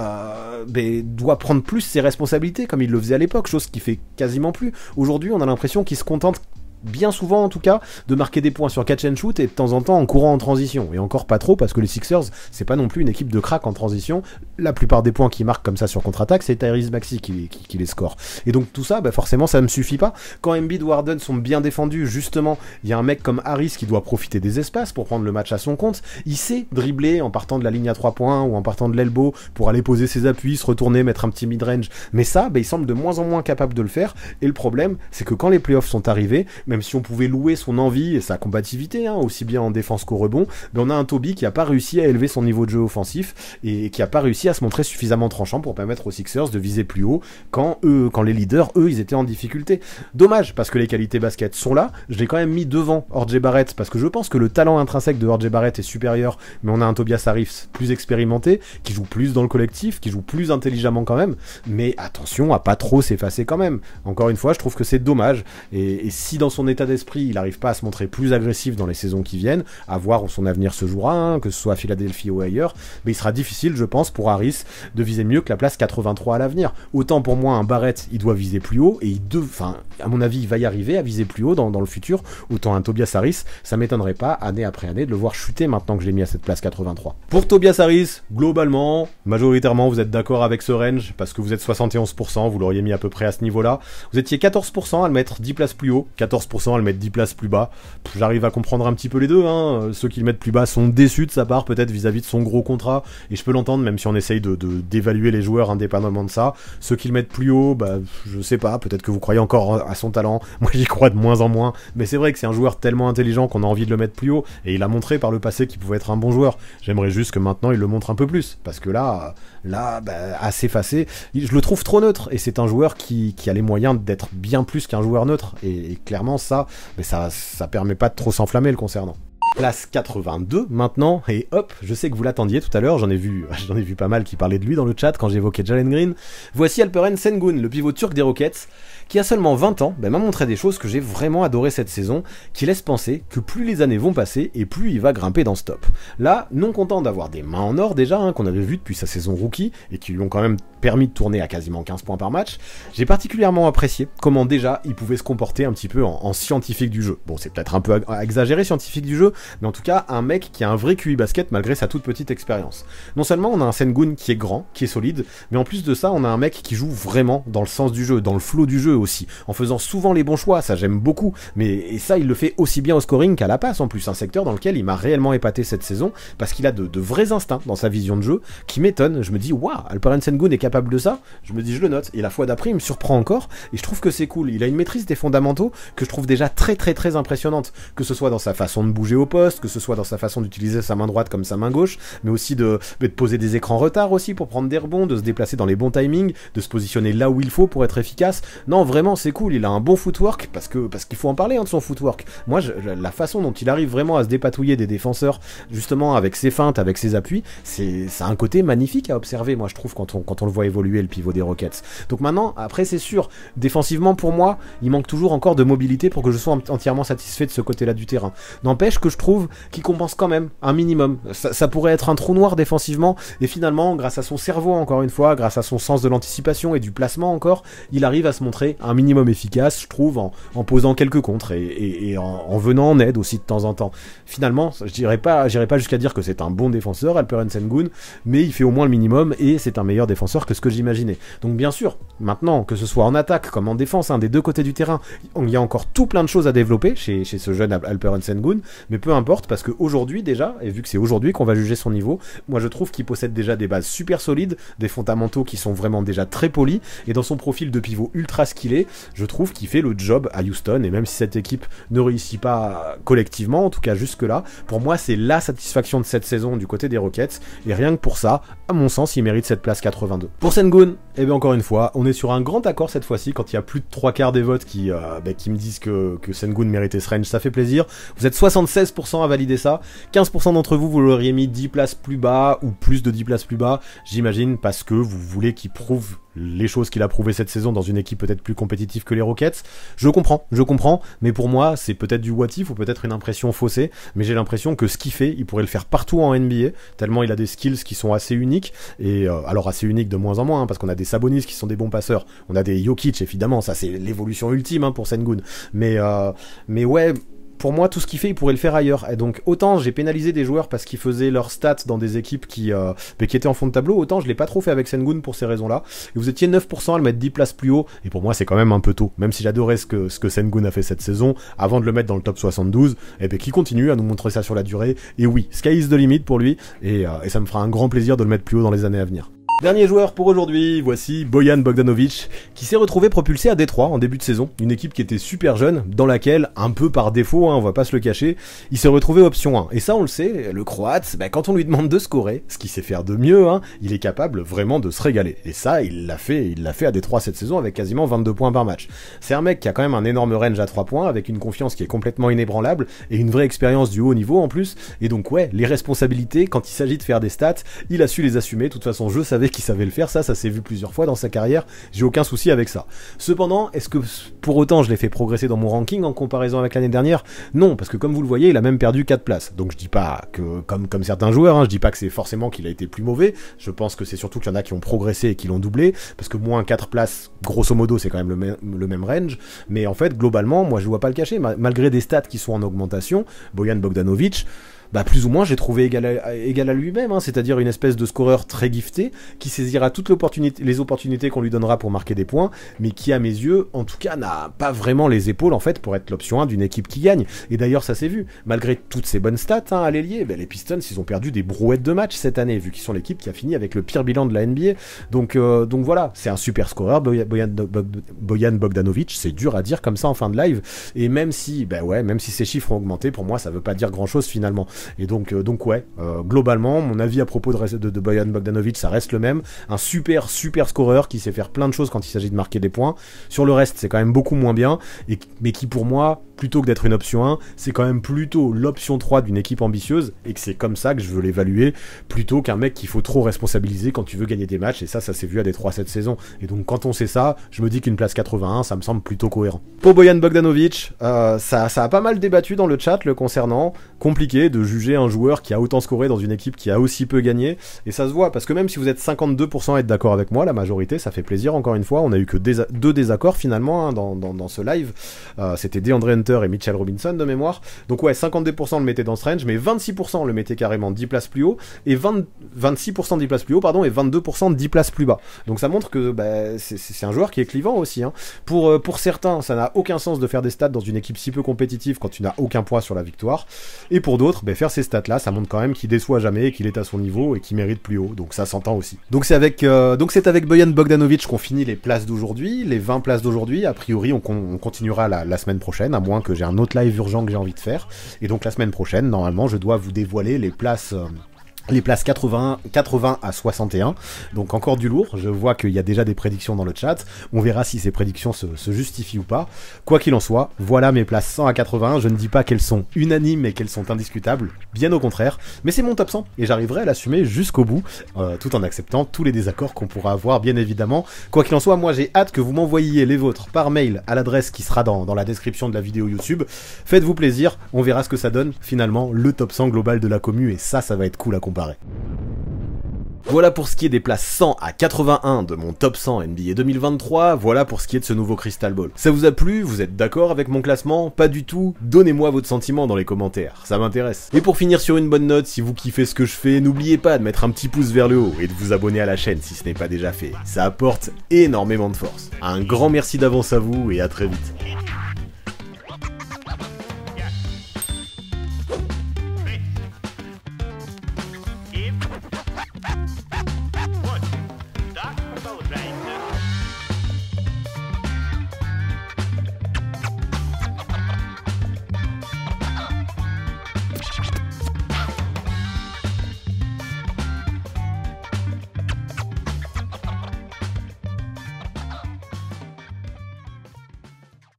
doit prendre plus ses responsabilités comme il le faisait à l'époque, chose qu'il fait quasiment plus. Aujourd'hui, on a l'impression qu'il se contente, bien souvent en tout cas, de marquer des points sur catch and shoot et de temps en temps en courant en transition. Et encore pas trop, parce que les Sixers, c'est pas non plus une équipe de crack en transition. La plupart des points qu'ils marquent comme ça sur contre-attaque, c'est Tyrese Maxey qui les score. Et donc tout ça, forcément ça ne me suffit pas. Quand Embiid ou Harden sont bien défendus, justement, il y a un mec comme Harris qui doit profiter des espaces pour prendre le match à son compte. Il sait dribbler en partant de la ligne à 3 points ou en partant de l'elbow pour aller poser ses appuis, se retourner, mettre un petit mid-range. Mais ça, il semble de moins en moins capable de le faire. Et le problème, c'est que quand les playoffs sont arrivés, même si on pouvait louer son envie et sa combativité, aussi bien en défense qu'au rebond, on a un Toby qui a pas réussi à élever son niveau de jeu offensif et qui a pas réussi à se montrer suffisamment tranchant pour permettre aux Sixers de viser plus haut quand les leaders, ils étaient en difficulté. Dommage, parce que les qualités basket sont là. Je l'ai quand même mis devant R.J. Barrett, parce que je pense que le talent intrinsèque de R.J. Barrett est supérieur, mais on a un Tobias Harris plus expérimenté, qui joue plus dans le collectif, qui joue plus intelligemment quand même, mais attention à pas trop s'effacer quand même. Encore une fois, je trouve que c'est dommage, et si dans son état d'esprit il n'arrive pas à se montrer plus agressif dans les saisons qui viennent, à voir où son avenir se jouera, que ce soit à Philadelphie ou ailleurs, mais il sera difficile, je pense, pour Harris de viser mieux que la place 83 à l'avenir. Autant pour moi, un Barrett, il doit viser plus haut, et à mon avis, il va y arriver à viser plus haut dans le futur, autant un Tobias Harris, ça m'étonnerait pas, année après année, de le voir chuter maintenant que je l'ai mis à cette place 83. Pour Tobias Harris, globalement, majoritairement, vous êtes d'accord avec ce range, parce que vous êtes 71%, vous l'auriez mis à peu près à ce niveau-là. Vous étiez 14% à le mettre 10 places plus haut, 14% à le mettre 10 places plus bas. J'arrive à comprendre un petit peu les deux, Ceux qui le mettent plus bas sont déçus de sa part, peut-être vis-à-vis de son gros contrat, et je peux l'entendre, même si on essaye d'évaluer les joueurs indépendamment de ça. Ceux qui le mettent plus haut, je sais pas, peut-être que vous croyez encore à son talent, moi j'y crois de moins en moins, mais c'est vrai que c'est un joueur tellement intelligent qu'on a envie de le mettre plus haut, et il a montré par le passé qu'il pouvait être un bon joueur. J'aimerais juste que maintenant il le montre un peu plus, parce que là, à s'effacer, je le trouve trop neutre, et c'est un joueur qui a les moyens d'être bien plus qu'un joueur neutre, et clairement ça permet pas de trop s'enflammer le concernant. Place 82 maintenant, et hop, je sais que vous l'attendiez tout à l'heure, j'en ai vu pas mal qui parlaient de lui dans le chat quand j'évoquais Jalen Green. Voici Alperen Sengun, le pivot turc des Rockets, qui a seulement 20 ans, m'a montré des choses que j'ai vraiment adoré cette saison, qui laissent penser que plus les années vont passer et plus il va grimper dans ce top. Là, non content d'avoir des mains en or déjà, qu'on avait vu depuis sa saison rookie, et qui lui ont quand même permis de tourner à quasiment 15 points par match, j'ai particulièrement apprécié comment déjà il pouvait se comporter un petit peu en scientifique du jeu. Bon, c'est peut-être un peu exagéré scientifique du jeu, mais en tout cas un mec qui a un vrai QI basket malgré sa toute petite expérience. Non seulement on a un Sengun qui est grand, qui est solide, mais en plus de ça on a un mec qui joue vraiment dans le sens du jeu, dans le flow du jeu, aussi, en faisant souvent les bons choix, ça j'aime beaucoup, et ça il le fait aussi bien au scoring qu'à la passe en plus, un secteur dans lequel il m'a réellement épaté cette saison, parce qu'il a de vrais instincts dans sa vision de jeu, qui m'étonne, je me dis waouh, Alperen Sengun est capable de ça, je me dis je le note, et la fois d'après il me surprend encore, et je trouve que c'est cool, il a une maîtrise des fondamentaux que je trouve déjà très très très impressionnante, que ce soit dans sa façon de bouger au poste, que ce soit dans sa façon d'utiliser sa main droite comme sa main gauche, mais aussi de poser des écrans retard aussi pour prendre des rebonds, de se déplacer dans les bons timings, de se positionner là où il faut pour être efficace. Non, vraiment, c'est cool, il a un bon footwork, parce qu'il faut en parler de son footwork. Moi, la façon dont il arrive vraiment à se dépatouiller des défenseurs, justement avec ses feintes, avec ses appuis, ça a un côté magnifique à observer, moi je trouve, quand on le voit évoluer, le pivot des Rockets. Donc maintenant, après c'est sûr, défensivement pour moi, il manque toujours encore de mobilité pour que je sois entièrement satisfait de ce côté-là du terrain. N'empêche que je trouve qu'il compense quand même un minimum. Ça pourrait être un trou noir défensivement, et finalement, grâce à son cerveau encore une fois, grâce à son sens de l'anticipation et du placement encore, il arrive à se montrer un minimum efficace, je trouve, en posant quelques contres et en venant en aide aussi de temps en temps. Finalement, j'irai pas jusqu'à dire que c'est un bon défenseur, Alperen Sengun, mais il fait au moins le minimum et c'est un meilleur défenseur que ce que j'imaginais. Donc bien sûr, maintenant, que ce soit en attaque comme en défense, des deux côtés du terrain, il y a encore tout plein de choses à développer chez ce jeune Alperen Sengun, mais peu importe, parce qu'aujourd'hui déjà, et vu que c'est aujourd'hui qu'on va juger son niveau, moi je trouve qu'il possède déjà des bases super solides, des fondamentaux qui sont vraiment déjà très polis, et dans son profil de pivot ultra skillé, je trouve qu'il fait le job à Houston, et même si cette équipe ne réussit pas collectivement, en tout cas jusque-là, pour moi c'est la satisfaction de cette saison du côté des Rockets, et rien que pour ça, à mon sens, il mérite cette place 82. Pour Sengun, eh bien encore une fois, on est sur un grand accord cette fois-ci, quand il y a plus de 3/4 des votes qui me disent que Sengun méritait ce range, ça fait plaisir. Vous êtes 76% à valider ça, 15% d'entre vous l'auriez mis 10 places plus bas, ou plus de 10 places plus bas, j'imagine, parce que vous voulez qu'il prouve les choses qu'il a prouvé cette saison dans une équipe peut-être plus compétitive que les Rockets. Je comprends, mais pour moi, c'est peut-être du what if ou peut-être une impression faussée, mais j'ai l'impression que ce qu'il fait, il pourrait le faire partout en NBA, tellement il a des skills qui sont assez uniques, et alors assez uniques de moins en moins, parce qu'on a des Sabonis qui sont des bons passeurs, on a des Jokic évidemment, ça c'est l'évolution ultime pour Sengun, mais ouais, pour moi, tout ce qu'il fait, il pourrait le faire ailleurs. Et donc, autant j'ai pénalisé des joueurs parce qu'ils faisaient leurs stats dans des équipes qui étaient en fond de tableau, autant je l'ai pas trop fait avec Sengun pour ces raisons-là. Et vous étiez 9% à le mettre 10 places plus haut, et pour moi, c'est quand même un peu tôt. Même si j'adorais ce que Sengun a fait cette saison, avant de le mettre dans le top 72, et bien qu'il continue à nous montrer ça sur la durée. Et oui, sky is the limit pour lui, et ça me fera un grand plaisir de le mettre plus haut dans les années à venir. Dernier joueur pour aujourd'hui, voici Bojan Bogdanovic, qui s'est retrouvé propulsé à Détroit en début de saison, une équipe qui était super jeune, dans laquelle, un peu par défaut, on va pas se le cacher, il s'est retrouvé option 1. Et ça on le sait, le Croate, quand on lui demande de scorer, ce qu'il sait faire de mieux, il est capable vraiment de se régaler. Et ça, il l'a fait à Détroit cette saison avec quasiment 22 points par match. C'est un mec qui a quand même un énorme range à 3 points, avec une confiance qui est complètement inébranlable, et une vraie expérience du haut niveau en plus, et donc ouais, les responsabilités, quand il s'agit de faire des stats, il a su les assumer, de toute façon je savais qu'il savait le faire, ça s'est vu plusieurs fois dans sa carrière, j'ai aucun souci avec ça. Cependant, est-ce que pour autant je l'ai fait progresser dans mon ranking en comparaison avec l'année dernière? Non, parce que comme vous le voyez, il a même perdu 4 places. Donc je dis pas que, comme certains joueurs, je dis pas que c'est forcément qu'il a été plus mauvais, je pense que c'est surtout qu'il y en a qui ont progressé et qui l'ont doublé, parce que moins 4 places, grosso modo, c'est quand même le même range, mais en fait, globalement, moi je dois pas le cacher, malgré des stats qui sont en augmentation, Bojan Bogdanovic, plus ou moins j'ai trouvé égal à lui-même, c'est-à-dire une espèce de scoreur très gifté, qui saisira toutes les opportunités qu'on lui donnera pour marquer des points, mais qui à mes yeux, en tout cas, n'a pas vraiment les épaules en fait pour être l'option 1 d'une équipe qui gagne. Et d'ailleurs ça s'est vu, malgré toutes ces bonnes stats à l'ailier, les Pistons ils ont perdu des brouettes de matchs cette année, vu qu'ils sont l'équipe qui a fini avec le pire bilan de la NBA, donc voilà, c'est un super scoreur, Bojan Bogdanovic, c'est dur à dire comme ça en fin de live, et même si ces chiffres ont augmenté, pour moi ça veut pas dire grand chose finalement. Et donc globalement, mon avis à propos de Bojan Bogdanovic, ça reste le même. Un super scoreur qui sait faire plein de choses quand il s'agit de marquer des points. Sur le reste, c'est quand même beaucoup moins bien, mais qui pour moi, plutôt que d'être une option 1, c'est quand même plutôt l'option 3 d'une équipe ambitieuse, et que c'est comme ça que je veux l'évaluer, plutôt qu'un mec qu'il faut trop responsabiliser quand tu veux gagner des matchs, et ça s'est vu à Détroit cette saison. Et donc quand on sait ça, je me dis qu'une place 81, ça me semble plutôt cohérent. Pour Bojan Bogdanovic, ça a pas mal débattu dans le chat le concernant, compliqué de juger un joueur qui a autant scoré dans une équipe qui a aussi peu gagné, et ça se voit, parce que même si vous êtes 52% à être d'accord avec moi, la majorité, ça fait plaisir encore une fois, on a eu que deux désaccords finalement dans ce live, c'était DeAndre Hunter Hunter et Mitchell Robinson de mémoire. Donc ouais, 52% le mettait dans ce range, mais 26% le mettait carrément 10 places plus haut, et 26% 10 places plus haut, pardon, et 22% 10 places plus bas. Donc ça montre que c'est un joueur qui est clivant aussi. Hein. Pour certains, ça n'a aucun sens de faire des stats dans une équipe si peu compétitive quand tu n'as aucun poids sur la victoire. Et pour d'autres, faire ces stats-là, ça montre quand même qu'il déçoit jamais, qu'il est à son niveau et qu'il mérite plus haut. Donc ça s'entend aussi. Donc c'est avec Bojan Bogdanovic qu'on finit les places d'aujourd'hui, les 20 places d'aujourd'hui. A priori, on continuera la semaine prochaine, à moins que j'ai un autre live urgent que j'ai envie de faire. Et donc la semaine prochaine, normalement, je dois vous dévoiler les places 80 à 61, donc encore du lourd. Je vois qu'il y a déjà des prédictions dans le chat, on verra si ces prédictions se justifient ou pas. Quoi qu'il en soit, voilà mes places 100 à 81, je ne dis pas qu'elles sont unanimes et qu'elles sont indiscutables, bien au contraire, mais c'est mon top 100, et j'arriverai à l'assumer jusqu'au bout, tout en acceptant tous les désaccords qu'on pourra avoir, bien évidemment. Quoi qu'il en soit, moi j'ai hâte que vous m'envoyiez les vôtres par mail à l'adresse qui sera dans la description de la vidéo YouTube. Faites-vous plaisir, on verra ce que ça donne, finalement, le top 100 global de la commu, et ça va être cool à comparer. Voilà pour ce qui est des places 100 à 81 de mon top 100 NBA 2023, voilà pour ce qui est de ce nouveau Crystal Ball. Ça vous a plu? Vous êtes d'accord avec mon classement? Pas du tout? Donnez-moi votre sentiment dans les commentaires, ça m'intéresse. Et pour finir sur une bonne note, si vous kiffez ce que je fais, n'oubliez pas de mettre un petit pouce vers le haut et de vous abonner à la chaîne si ce n'est pas déjà fait. Ça apporte énormément de force. Un grand merci d'avance à vous et à très vite.